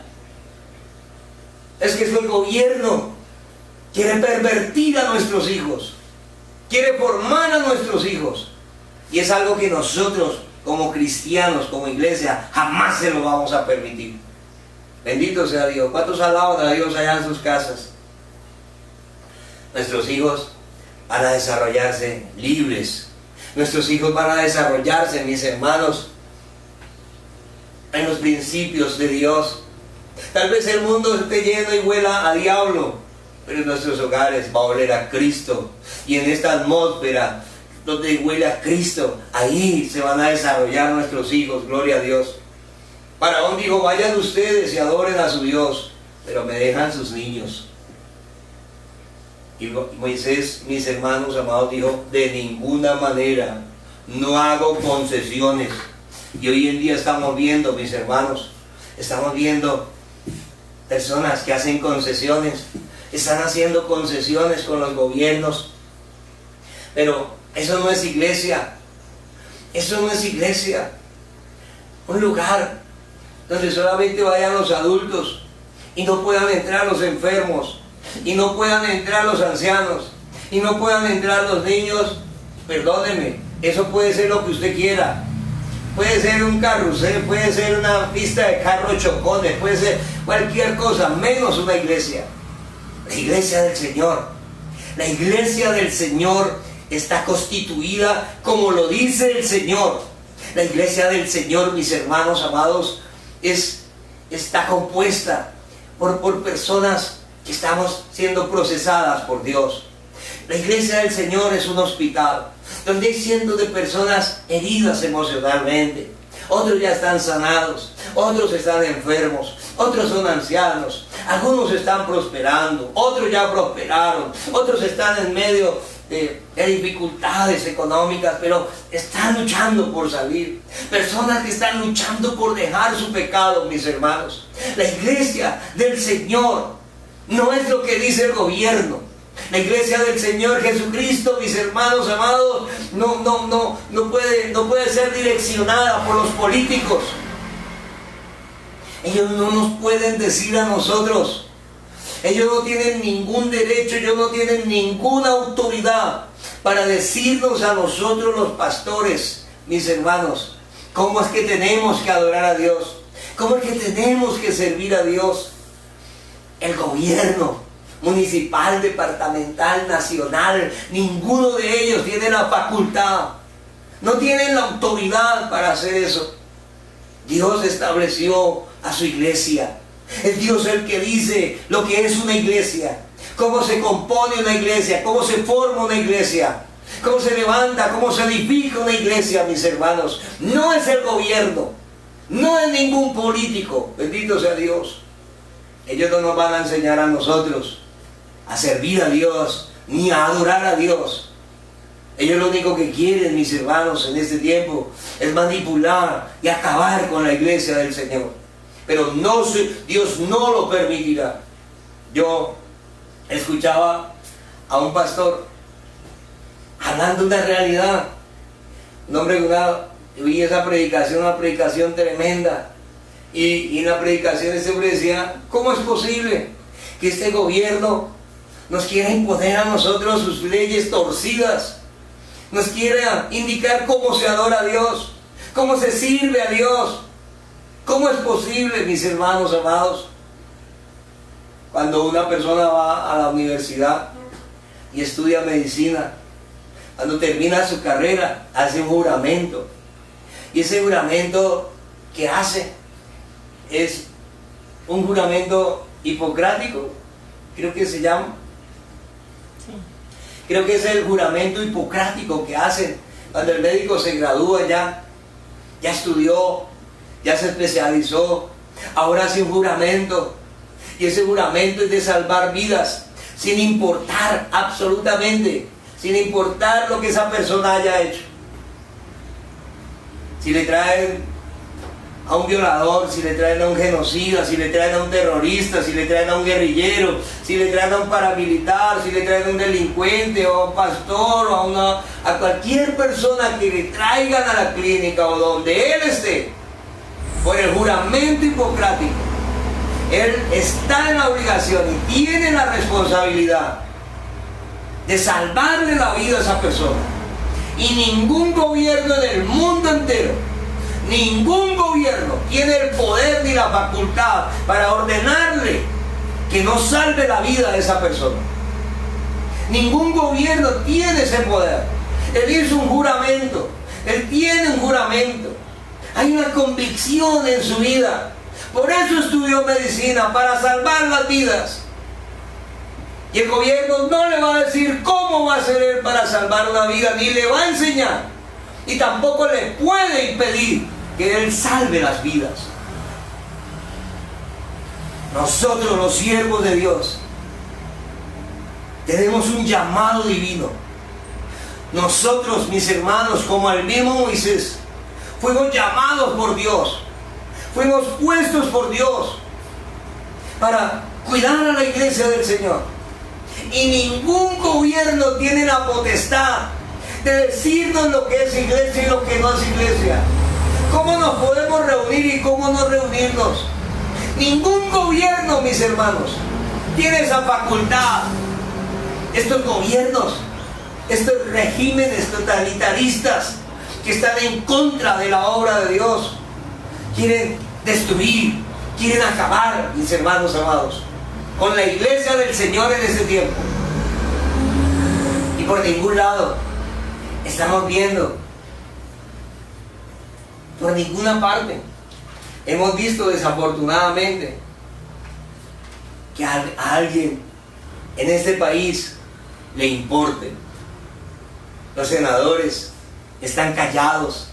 Es que el gobierno quiere pervertir a nuestros hijos, quiere formar a nuestros hijos. Y es algo que nosotros, como cristianos, como iglesia, jamás se lo vamos a permitir. Bendito sea Dios. ¿Cuántos alaban a Dios allá en sus casas? Nuestros hijos van a desarrollarse libres. Nuestros hijos van a desarrollarse, mis hermanos, en los principios de Dios. Tal vez el mundo esté lleno y huela a diablo, pero en nuestros hogares va a oler a Cristo. Y en esta atmósfera donde huele a Cristo, ahí se van a desarrollar nuestros hijos, gloria a Dios. Faraón dijo, vayan ustedes y adoren a su Dios, pero me dejan sus niños. Y Moisés, mis hermanos amados, dijo, de ninguna manera, no hago concesiones. Y hoy en día estamos viendo, mis hermanos, estamos viendo personas que hacen concesiones, están haciendo concesiones con los gobiernos. Pero eso no es iglesia, eso no es iglesia. Un lugar donde solamente vayan los adultos y no puedan entrar los enfermos, y no puedan entrar los ancianos, y no puedan entrar los niños. Perdóneme, eso puede ser lo que usted quiera. Puede ser un carrusel, puede ser una pista de carros chocones, puede ser cualquier cosa, menos una iglesia. La iglesia del Señor. La iglesia del Señor está constituida como lo dice el Señor. La iglesia del Señor, mis hermanos amados, está compuesta por personas que estamos siendo procesadas por Dios. La iglesia del Señor es un hospital donde hay cientos de personas heridas emocionalmente. Otros ya están sanados, otros están enfermos, otros son ancianos, algunos están prosperando, otros ya prosperaron, otros están en medio de dificultades económicas, pero están luchando por salir. Personas que están luchando por dejar su pecado, mis hermanos. La iglesia del Señor no es lo que dice el gobierno, La iglesia del Señor Jesucristo, mis hermanos amados, no puede ser direccionada por los políticos. Ellos no nos pueden decir a nosotros. Ellos no tienen ningún derecho, ellos no tienen ninguna autoridad para decirnos a nosotros los pastores, mis hermanos, cómo es que tenemos que adorar a Dios, cómo es que tenemos que servir a Dios. El gobierno municipal, departamental, nacional, ninguno de ellos tiene la facultad, no tienen la autoridad para hacer eso. Dios estableció a su iglesia. Es Dios el que dice lo que es una iglesia, cómo se compone una iglesia, cómo se forma una iglesia, cómo se levanta, cómo se edifica una iglesia, mis hermanos. No es el gobierno, no es ningún político, bendito sea Dios. Ellos no nos van a enseñar a nosotros a servir a Dios, ni a adorar a Dios. Ellos lo único que quieren, mis hermanos, en este tiempo, es manipular y acabar con la iglesia del Señor. Pero Dios no lo permitirá. Yo escuchaba a un pastor hablando de una realidad. Un hombre, vi esa predicación, una predicación tremenda. Y en la predicación ese hombre decía, ¿cómo es posible que este gobierno nos quiera imponer a nosotros sus leyes torcidas? Nos quiera indicar cómo se adora a Dios, cómo se sirve a Dios. ¿Cómo es posible, mis hermanos amados? Cuando una persona va a la universidad y estudia medicina, cuando termina su carrera, hace un juramento. Y ese juramento que hace es un juramento hipocrático, creo que se llama. Creo que es el juramento hipocrático que hacen cuando el médico se gradúa ya estudió, ya se especializó, ahora hace un juramento, y ese juramento es de salvar vidas, sin importar absolutamente, sin importar lo que esa persona haya hecho. Si le traen a un violador, si le traen a un genocida, si le traen a un terrorista, si le traen a un guerrillero, si le traen a un paramilitar, si le traen a un delincuente o a un pastor o a cualquier persona que le traigan a la clínica o donde él esté, por el juramento hipocrático, él está en la obligación y tiene la responsabilidad de salvarle la vida a esa persona. Y ningún gobierno en el mundo entero, ningún gobierno tiene el poder ni la facultad para ordenarle que no salve la vida de esa persona. Ningún gobierno tiene ese poder. Él hizo un juramento, él tiene un juramento. Hay una convicción en su vida. Por eso estudió medicina, para salvar las vidas. Y el gobierno no le va a decir cómo va a hacer él para salvar una vida, ni le va a enseñar. Y tampoco le puede impedir que él salve las vidas. Nosotros, los siervos de Dios, tenemos un llamado divino. Nosotros, mis hermanos, como el mismo Moisés, fuimos llamados por Dios, fuimos puestos por Dios para cuidar a la iglesia del Señor. Y ningún gobierno tiene la potestad de decirnos lo que es iglesia y lo que no es iglesia, cómo nos podemos reunir y cómo no reunirnos. Ningún gobierno, mis hermanos, tiene esa facultad. Estos gobiernos, estos regímenes totalitaristas que están en contra de la obra de Dios, quieren destruir, quieren acabar, mis hermanos amados, con la iglesia del Señor en este tiempo. Y por ningún lado estamos viendo, por ninguna parte hemos visto desafortunadamente que a alguien en este país le importe. Los senadores están callados.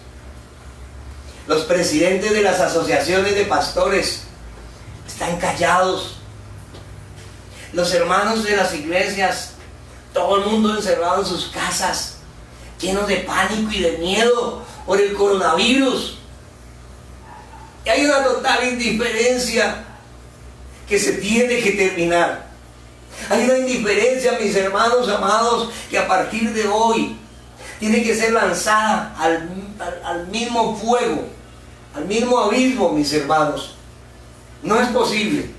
Los presidentes de las asociaciones de pastores están callados. Los hermanos de las iglesias, todo el mundo encerrado en sus casas, llenos de pánico y de miedo por el coronavirus. Y hay una total indiferencia que se tiene que terminar. Hay una indiferencia, mis hermanos amados, que a partir de hoy tiene que ser lanzada al mismo fuego, al mismo abismo, mis hermanos. No es posible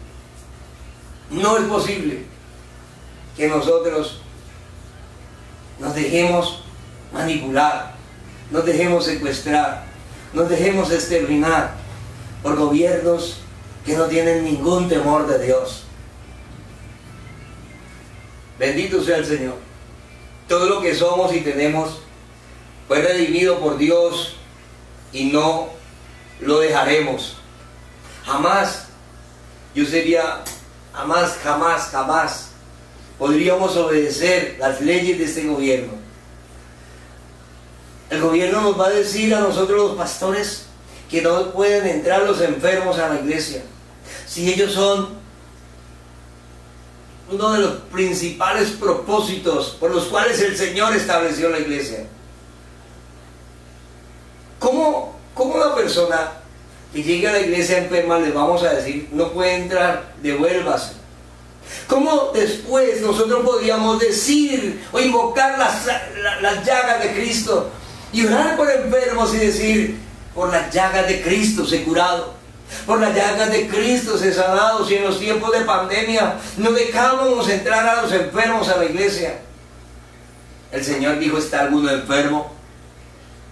que nosotros nos dejemos manipular, nos dejemos secuestrar, nos dejemos exterminar por gobiernos que no tienen ningún temor de Dios. Bendito sea el Señor. Todo lo que somos y tenemos fue redimido por Dios y no lo dejaremos. Jamás jamás podríamos obedecer las leyes de este gobierno. El gobierno nos va a decir a nosotros los pastores que no pueden entrar los enfermos a la iglesia si ellos son uno de los principales propósitos por los cuales el Señor estableció la iglesia. ¿Cómo una persona que llegue a la iglesia enferma le vamos a decir no puede entrar, devuélvase? ¿Cómo después nosotros podíamos decir o invocar las llagas de Cristo y orar por enfermos y decir por las llagas de Cristo sé curado, por las llagas de Cristo sé sanado? Si en los tiempos de pandemia no dejábamos entrar a los enfermos a la iglesia, el Señor dijo: ¿está alguno enfermo?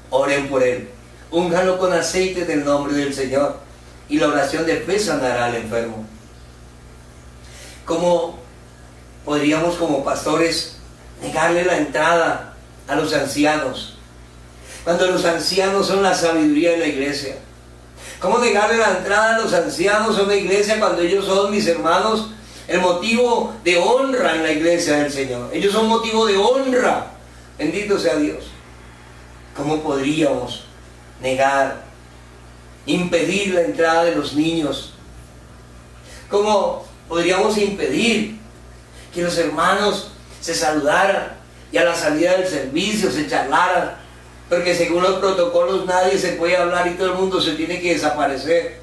Oren por él, únganlo con aceite del nombre del Señor, y la oración de fe sanará al enfermo. ¿Cómo podríamos como pastores negarle la entrada a los ancianos, cuando los ancianos son la sabiduría de la iglesia? ¿Cómo negarle la entrada a los ancianos a una iglesia cuando ellos son, mis hermanos, el motivo de honra en la iglesia del Señor? Ellos son motivo de honra. Bendito sea Dios. ¿Cómo podríamos negar, impedir la entrada de los niños? ¿Cómo podríamos impedir que los hermanos se saludaran y a la salida del servicio se charlaran? Porque según los protocolos nadie se puede hablar y todo el mundo se tiene que desaparecer.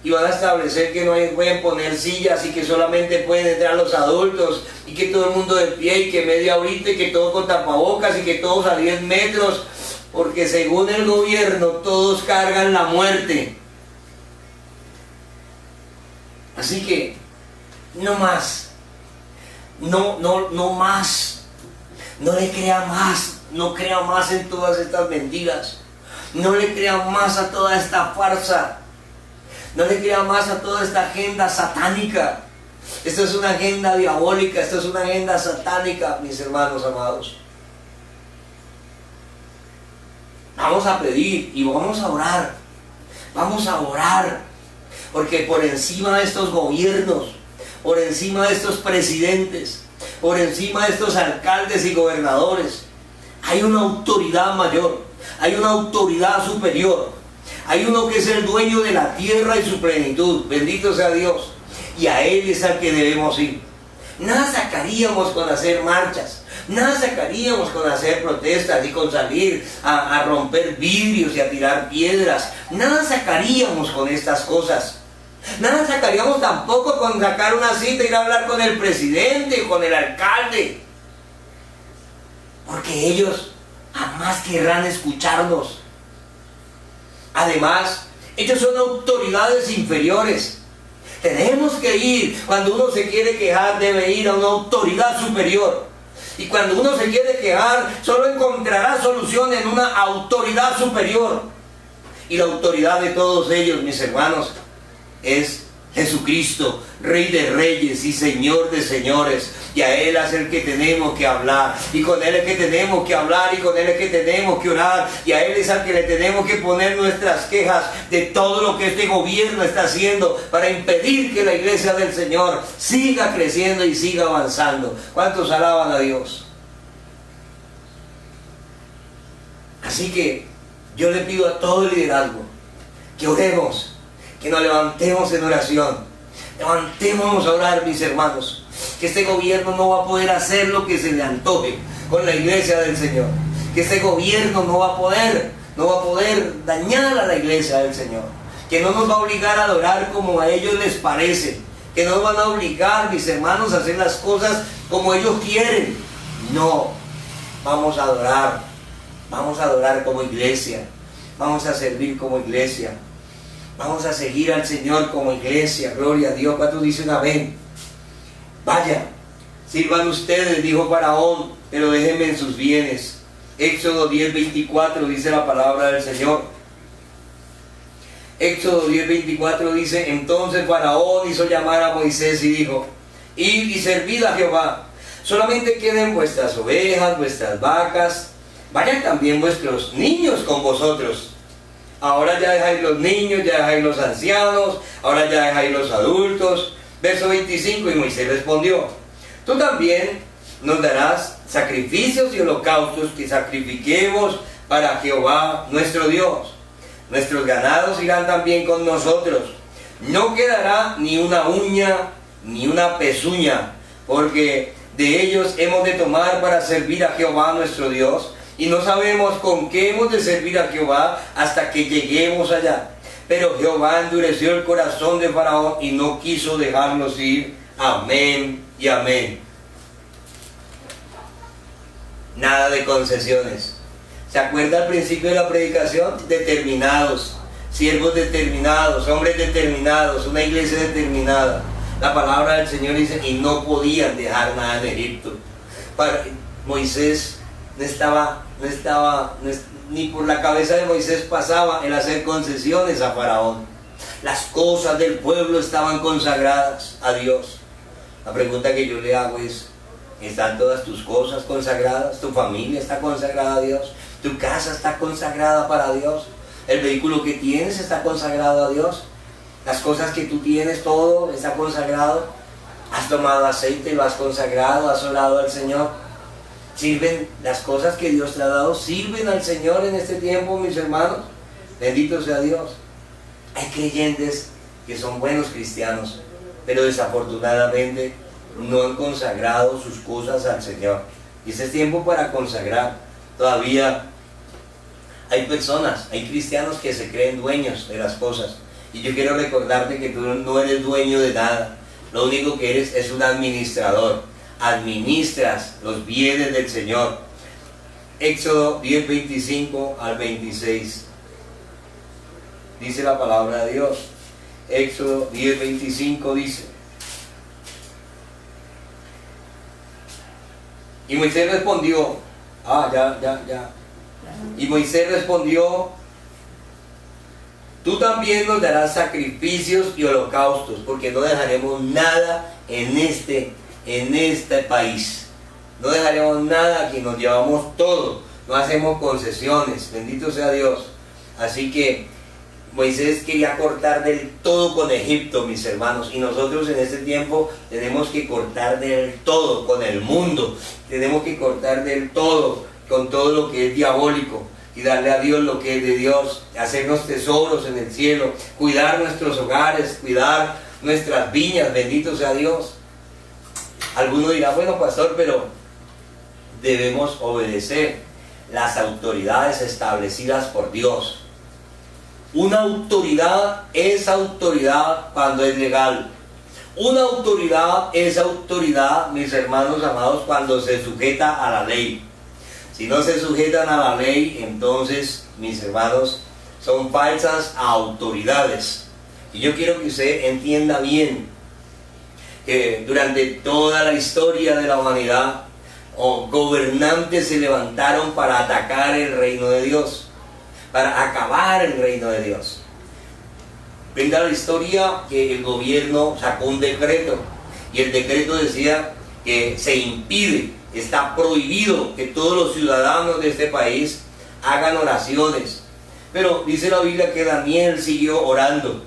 Y van a establecer que no pueden poner sillas y que solamente pueden entrar los adultos y que todo el mundo de pie y que media horita y que todo con tapabocas y que todos a 10 metros. Porque según el gobierno todos cargan la muerte. Así que no más. No más. No le crea más. No crea más en todas estas mentiras. No le crea más a toda esta farsa. No le crea más a toda esta agenda satánica. Esta es una agenda diabólica. Esta es una agenda satánica, mis hermanos amados. Vamos a pedir y vamos a orar. Vamos a orar. Porque por encima de estos gobiernos, por encima de estos presidentes, por encima de estos alcaldes y gobernadores, hay una autoridad mayor, hay una autoridad superior. Hay uno que es el dueño de la tierra y su plenitud. Bendito sea Dios. Y a Él es al que debemos ir. Nada sacaríamos con hacer marchas. Nada sacaríamos con hacer protestas y con salir a romper vidrios y a tirar piedras. Nada sacaríamos con estas cosas. Nada sacaríamos tampoco con sacar una cita, ir a hablar con el presidente o con el alcalde. Porque ellos jamás querrán escucharnos. Además, ellos son autoridades inferiores. Tenemos que ir, cuando uno se quiere quejar, debe ir a una autoridad superior. Y cuando uno se quiere quejar, solo encontrará solución en una autoridad superior. Y la autoridad de todos ellos, mis hermanos, es Jesucristo, Rey de Reyes y Señor de Señores. Y a Él es el que tenemos que hablar. Y con Él es que tenemos que hablar. Y con Él es que tenemos que orar. Y a Él es al que le tenemos que poner nuestras quejas de todo lo que este gobierno está haciendo para impedir que la iglesia del Señor siga creciendo y siga avanzando. ¿Cuántos alaban a Dios? Así que yo le pido a todo el liderazgo que oremos, que nos levantemos en oración. Levantémonos a orar, mis hermanos. Que este gobierno no va a poder hacer lo que se le antoje con la iglesia del Señor. Que este gobierno no va a poder dañar a la iglesia del Señor. Que no nos va a obligar a adorar como a ellos les parece. que no van a obligar, mis hermanos, a hacer las cosas como ellos quieren. No, vamos a adorar como iglesia, vamos a servir como iglesia, vamos a seguir al Señor como iglesia. Gloria a Dios. ¿Cuántos dicen amén? Vaya, sirvan ustedes, dijo Faraón, pero déjenme en sus bienes. Éxodo 10:24 dice la palabra del Señor. Éxodo 10:24 dice: entonces Faraón hizo llamar a Moisés y dijo: id y servid a Jehová, solamente queden vuestras ovejas, vuestras vacas, vayan también vuestros niños con vosotros. Ahora ya dejáis los niños, ya dejáis los ancianos, ahora ya dejáis los adultos. Verso 25, y Moisés respondió: tú también nos darás sacrificios y holocaustos que sacrifiquemos para Jehová nuestro Dios. Nuestros ganados irán también con nosotros. No quedará ni una uña ni una pezuña, porque de ellos hemos de tomar para servir a Jehová nuestro Dios, y no sabemos con qué hemos de servir a Jehová hasta que lleguemos allá. Pero Jehová endureció el corazón de Faraón y no quiso dejarlos ir. Amén y amén. Nada de concesiones. ¿Se acuerda al principio de la predicación? Determinados, siervos determinados, hombres determinados, una iglesia determinada. La palabra del Señor dice: y no podían dejar nada en Egipto. Moisés ni por la cabeza de Moisés pasaba el hacer concesiones a Faraón. Las cosas del pueblo estaban consagradas a Dios. La pregunta que yo le hago es: ¿están todas tus cosas consagradas? ¿Tu familia está consagrada a Dios? ¿Tu casa está consagrada para Dios? ¿El vehículo que tienes está consagrado a Dios? ¿Las cosas que tú tienes, todo está consagrado? ¿Has tomado aceite, lo has consagrado, has orado al Señor? ¿Sirven las cosas que Dios te ha dado? ¿Sirven al Señor en este tiempo, mis hermanos? Bendito sea Dios. Hay creyentes que son buenos cristianos, pero desafortunadamente no han consagrado sus cosas al Señor. Y este es tiempo para consagrar. Todavía hay personas, hay cristianos que se creen dueños de las cosas. Y yo quiero recordarte que tú no eres dueño de nada. Lo único que eres es un administrador. Administras los bienes del Señor. Éxodo 10:25 al 26. Dice la palabra de Dios. Éxodo 10:25 dice: y Moisés respondió, y Moisés respondió: tú también nos darás sacrificios y holocaustos, porque no dejaremos nada en este país. No dejaremos nada, aquí nos llevamos todo, no hacemos concesiones. Bendito sea Dios. Así que Moisés quería cortar del todo con Egipto, mis hermanos, y nosotros en este tiempo tenemos que cortar del todo con el mundo, tenemos que cortar del todo con todo lo que es diabólico y darle a Dios lo que es de Dios, hacernos tesoros en el cielo, cuidar nuestros hogares, cuidar nuestras viñas. Bendito sea Dios. Alguno dirá: bueno, pastor, pero debemos obedecer las autoridades establecidas por Dios. Una autoridad es autoridad cuando es legal. Una autoridad es autoridad, mis hermanos amados, cuando se sujeta a la ley. Si no se sujetan a la ley, entonces, mis hermanos, son falsas autoridades. Y yo quiero que usted entienda bien que durante toda la historia de la humanidad, gobernantes se levantaron para atacar el reino de Dios, para acabar el reino de Dios. Venga la historia que el gobierno sacó un decreto, y el decreto decía que se impide, está prohibido que todos los ciudadanos de este país hagan oraciones. Pero dice la Biblia que Daniel siguió orando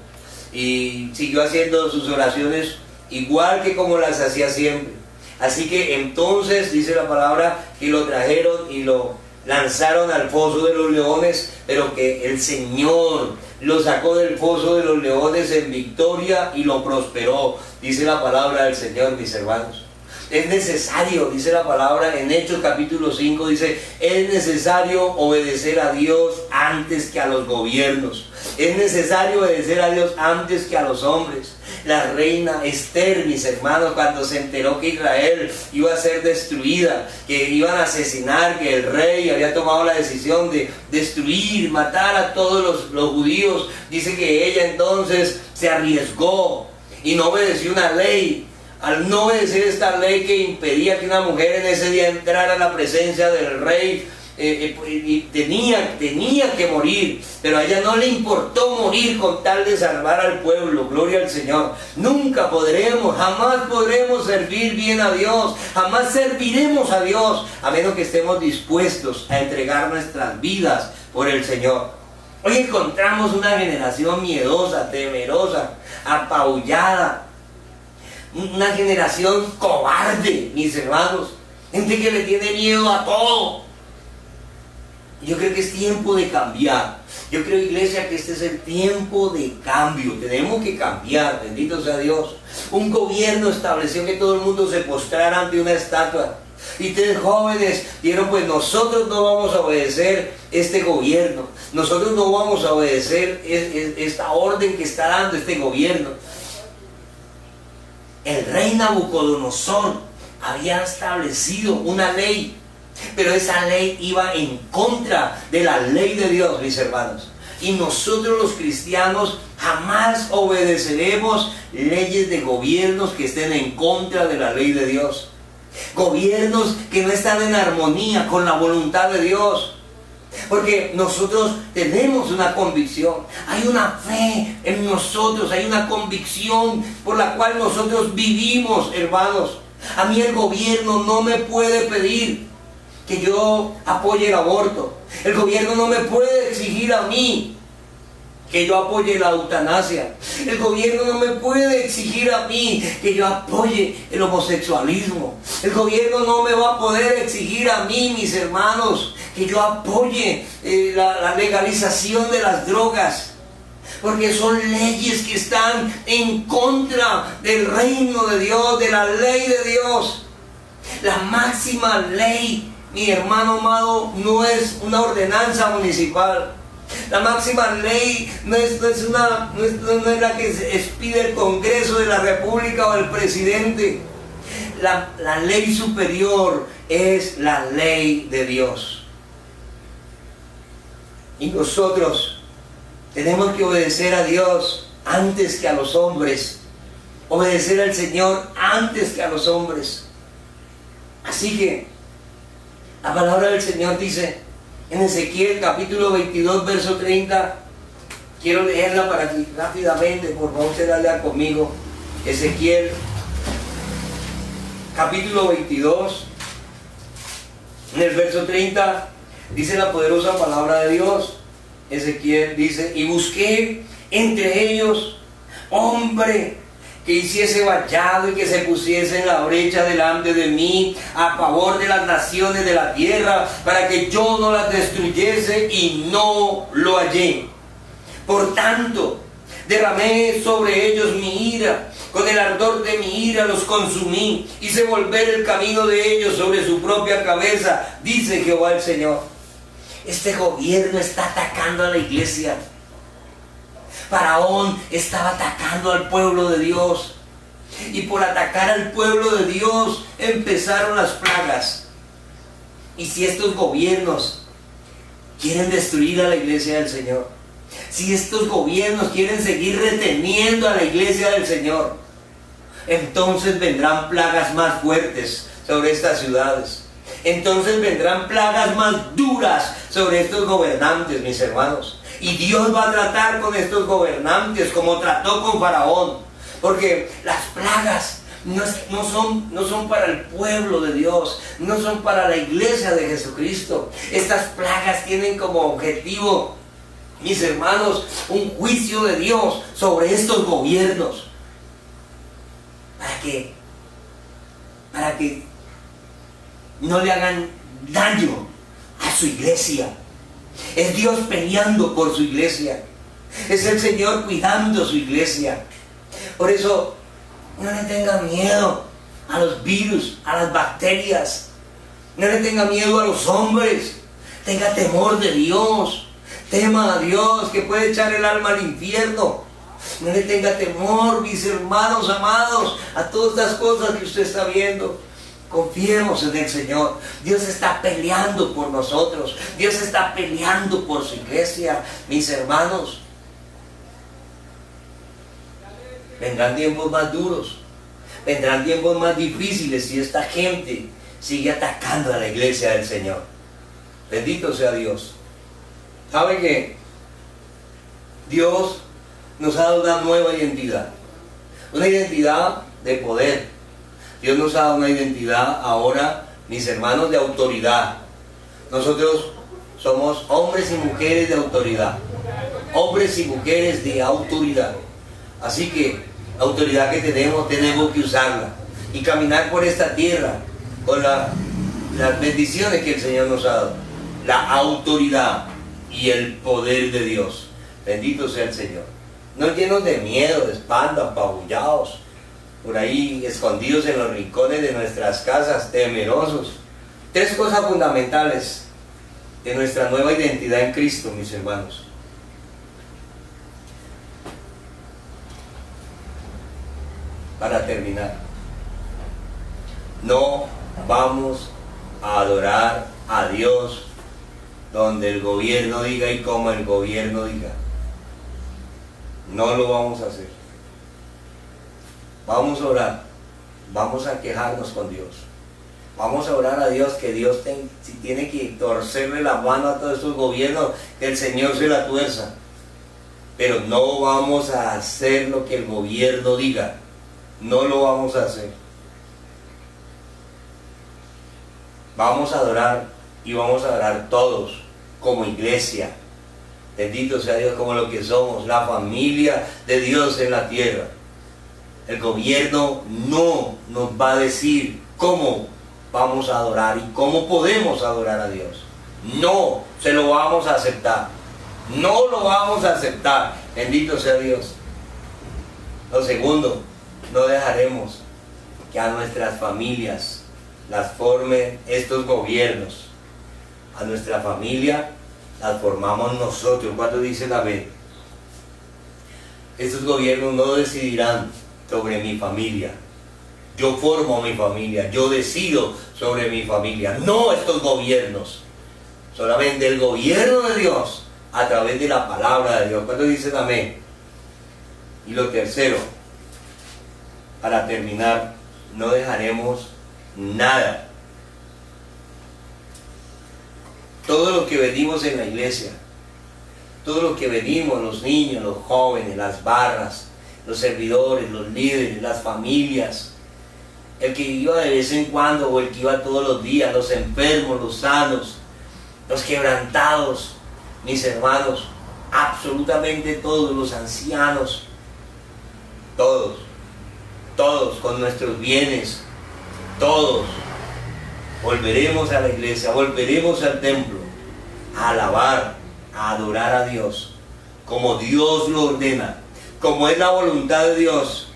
y siguió haciendo sus oraciones igual que como las hacía siempre. Así que entonces dice la palabra que lo trajeron y lo lanzaron al foso de los leones, pero que el Señor lo sacó del foso de los leones en victoria y lo prosperó. Dice la palabra del Señor, mis hermanos. Es necesario, dice la palabra en Hechos capítulo 5, dice: es necesario obedecer a Dios antes que a los gobiernos. Es necesario obedecer a Dios antes que a los hombres. La reina Esther, mis hermanos, cuando se enteró que Israel iba a ser destruida, que iban a asesinar, que el rey había tomado la decisión de destruir, matar a todos los judíos, dice que ella entonces se arriesgó y no obedeció una ley. Al no obedecer esta ley que impedía que una mujer en ese día entrara a la presencia del rey, tenía que morir, pero a ella no le importó morir con tal de salvar al pueblo. Gloria al Señor. Nunca podremos, jamás podremos servir bien a Dios, jamás serviremos a Dios a menos que estemos dispuestos a entregar nuestras vidas por el Señor. Hoy encontramos una generación miedosa, temerosa, apabullada, una generación cobarde, mis hermanos, gente que le tiene miedo a todo. Yo creo que es tiempo de cambiar. Yo creo, iglesia, que este es el tiempo de cambio. Tenemos que cambiar, bendito sea Dios. Un gobierno estableció que todo el mundo se postrara ante una estatua. Y ustedes jóvenes dijeron, pues nosotros no vamos a obedecer este gobierno. Nosotros no vamos a obedecer esta orden que está dando este gobierno. El rey Nabucodonosor había establecido una ley, pero esa ley iba en contra de la ley de Dios, mis hermanos. Y nosotros los cristianos jamás obedeceremos leyes de gobiernos que estén en contra de la ley de Dios. Gobiernos que no están en armonía con la voluntad de Dios. Porque nosotros tenemos una convicción, hay una fe en nosotros, hay una convicción por la cual nosotros vivimos, hermanos. A mí el gobierno no me puede pedir que yo apoye el aborto. El gobierno no me puede exigir a mí que yo apoye la eutanasia. El gobierno no me puede exigir a mí que yo apoye el homosexualismo. El gobierno no me va a poder exigir a mí, mis hermanos, que yo apoye la legalización de las drogas. Porque son leyes que están en contra del reino de Dios, de la ley de Dios. La máxima ley, mi hermano amado, no es una ordenanza municipal. La máxima ley no es la que expide el Congreso de la República o el presidente. La ley superior es la ley de Dios. Y nosotros tenemos que obedecer a Dios antes que a los hombres. Obedecer al Señor antes que a los hombres. Así que la palabra del Señor dice en Ezequiel capítulo 22 verso 30, quiero leerla para que rápidamente, por favor, usted la lea conmigo. Ezequiel capítulo 22, en el verso 30, dice la poderosa palabra de Dios. Ezequiel dice: y busqué entre ellos hombre que hiciese vallado y que se pusiese en la brecha delante de mí a favor de las naciones de la tierra, para que yo no las destruyese, y no lo hallé. Por tanto, derramé sobre ellos mi ira, con el ardor de mi ira los consumí, hice volver el camino de ellos sobre su propia cabeza, dice Jehová el Señor. Este gobierno está atacando a la iglesia. Faraón estaba atacando al pueblo de Dios, y por atacar al pueblo de Dios empezaron las plagas. Y si estos gobiernos quieren destruir a la iglesia del Señor, si estos gobiernos quieren seguir reteniendo a la iglesia del Señor, entonces vendrán plagas más fuertes sobre estas ciudades. Entonces vendrán plagas más duras sobre estos gobernantes, mis hermanos. Y Dios va a tratar con estos gobernantes como trató con Faraón. Porque las plagas no son para el pueblo de Dios, no son para la iglesia de Jesucristo. Estas plagas tienen como objetivo, mis hermanos, un juicio de Dios sobre estos gobiernos. Para que no le hagan daño a su iglesia. Es Dios peleando por su iglesia. Es el Señor cuidando su iglesia. Por eso, no le tenga miedo a los virus, a las bacterias. No le tenga miedo a los hombres. Tenga temor de Dios. Tema a Dios, que puede echar el alma al infierno. No le tenga temor, mis hermanos amados, a todas las cosas que usted está viendo. Confiemos en el Señor. Dios está peleando por nosotros. Dios está peleando por su iglesia, mis hermanos. Vendrán tiempos más duros. Vendrán tiempos más difíciles si esta gente sigue atacando a la iglesia del Señor. Bendito sea Dios. ¿Sabe qué? Dios nos ha dado una nueva identidad. Una identidad de poder. Dios nos ha dado una identidad ahora, mis hermanos, de autoridad. Nosotros somos hombres y mujeres de autoridad. Hombres y mujeres de autoridad. Así que la autoridad que tenemos que usarla. Y caminar por esta tierra con las bendiciones que el Señor nos ha dado. La autoridad y el poder de Dios. Bendito sea el Señor. No llenos de miedo, de espanto, apabullados, por ahí escondidos en los rincones de nuestras casas, temerosos. Tres cosas fundamentales de nuestra nueva identidad en Cristo, mis hermanos. Para terminar, no vamos a adorar a Dios donde el gobierno diga y como el gobierno diga. No lo vamos a hacer. Vamos a orar, vamos a quejarnos con Dios. Vamos a orar a Dios que Dios si tiene que torcerle la mano a todos estos gobiernos, que el Señor se la tuerza. Pero no vamos a hacer lo que el gobierno diga. No lo vamos a hacer. Vamos a adorar y vamos a adorar todos como iglesia. Bendito sea Dios, como lo que somos, la familia de Dios en la tierra. El gobierno no nos va a decir cómo vamos a adorar y cómo podemos adorar a Dios. No se lo vamos a aceptar. No lo vamos a aceptar. Bendito sea Dios. Lo segundo, no dejaremos que a nuestras familias las formen estos gobiernos. A nuestra familia las formamos nosotros. ¿Cuánto dice la B? Estos gobiernos no decidirán sobre mi familia. Yo formo mi familia, yo decido sobre mi familia, no estos gobiernos. Solamente el gobierno de Dios a través de la palabra de Dios. ¿Cuánto dicen amén? Y lo tercero, para terminar, no dejaremos nada. Todo lo que venimos en la iglesia, todo lo que venimos, los niños, los jóvenes, las barras, los servidores, los líderes, las familias, el que iba de vez en cuando o el que iba todos los días, los enfermos, los sanos, los quebrantados, mis hermanos, absolutamente todos, los ancianos, todos con nuestros bienes, todos, volveremos a la iglesia, volveremos al templo, a alabar, a adorar a Dios, como Dios lo ordena, como es la voluntad de Dios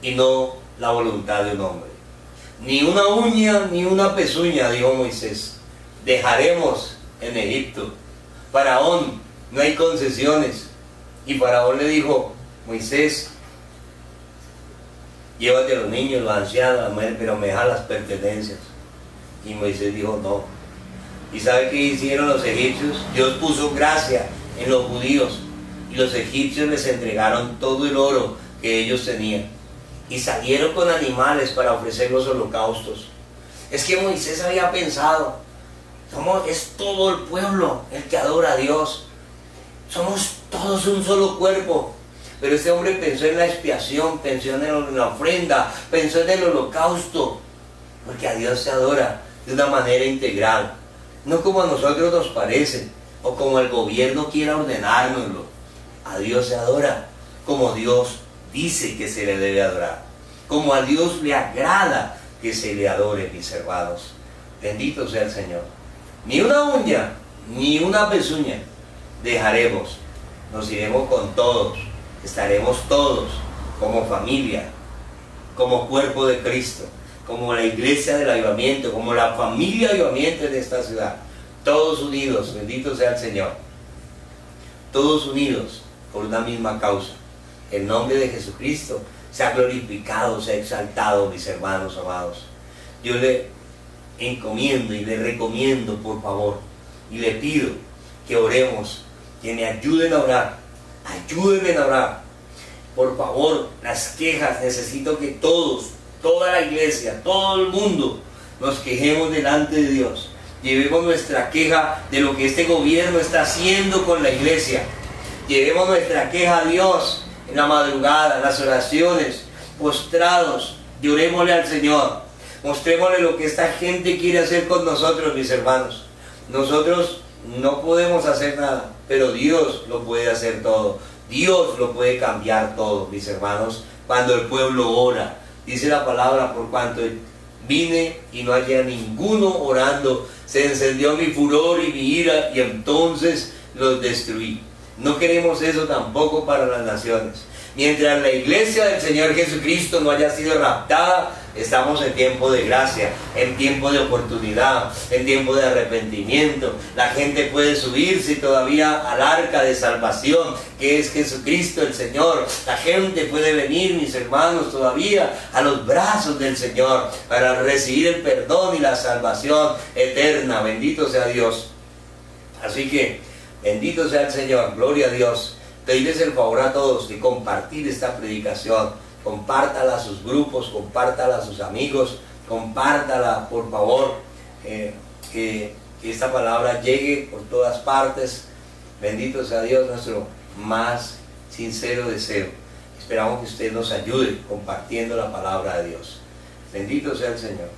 y no la voluntad de un hombre. Ni una uña ni una pezuña, dijo Moisés, dejaremos en Egipto. Faraón, no hay concesiones. Y Faraón le dijo, Moisés, llévate a los niños, los ancianos, las mujeres, pero me deja las pertenencias. Y Moisés dijo, no. ¿Y sabe qué hicieron los egipcios? Dios puso gracia en los judíos. Y los egipcios les entregaron todo el oro que ellos tenían. Y salieron con animales para ofrecer los holocaustos. Es que Moisés había pensado, es todo el pueblo el que adora a Dios. Somos todos un solo cuerpo. Pero este hombre pensó en la expiación, pensó en la ofrenda, pensó en el holocausto. Porque a Dios se adora de una manera integral. No como a nosotros nos parece, o como el gobierno quiera ordenárnoslo. A Dios se adora como Dios dice que se le debe adorar. Como a Dios le agrada que se le adore, mis hermanos. Bendito sea el Señor. Ni una uña, ni una pezuña dejaremos. Nos iremos con todos. Estaremos todos como familia, como cuerpo de Cristo, como la iglesia del avivamiento, como la familia avivamiento de esta ciudad. Todos unidos, bendito sea el Señor. Todos unidos por una misma causa. el nombre de Jesucristo sea glorificado, sea exaltado, mis hermanos amados. Yo le encomiendo y le recomiendo, por favor, y le pido que oremos, que me ayuden a orar, ayúdenme a orar. Por favor, las quejas, necesito que todos, toda la iglesia, todo el mundo, nos quejemos delante de Dios. Llevemos nuestra queja de lo que este gobierno está haciendo con la iglesia. Llevemos nuestra queja a Dios en la madrugada, en las oraciones, postrados, llorémosle al Señor. Mostrémosle lo que esta gente quiere hacer con nosotros, mis hermanos. Nosotros no podemos hacer nada, pero Dios lo puede hacer todo. Dios lo puede cambiar todo, mis hermanos, cuando el pueblo ora. Dice la palabra, por cuanto vine y no hallé a ninguno orando, se encendió mi furor y mi ira, y entonces los destruí. No queremos eso tampoco para las naciones. Mientras la iglesia del Señor Jesucristo no haya sido raptada, estamos en tiempo de gracia, en tiempo de oportunidad, en tiempo de arrepentimiento. La gente puede subirse todavía al arca de salvación, que es Jesucristo el Señor. La gente puede venir, mis hermanos, todavía a los brazos del Señor para recibir el perdón y la salvación eterna. Bendito sea Dios. Así que, bendito sea el Señor, gloria a Dios. Pedirles el favor a todos de compartir esta predicación, compártala a sus grupos, compártala a sus amigos, compártala, por favor, que esta palabra llegue por todas partes. Bendito sea Dios, nuestro más sincero deseo. Esperamos que usted nos ayude compartiendo la palabra de Dios. Bendito sea el Señor.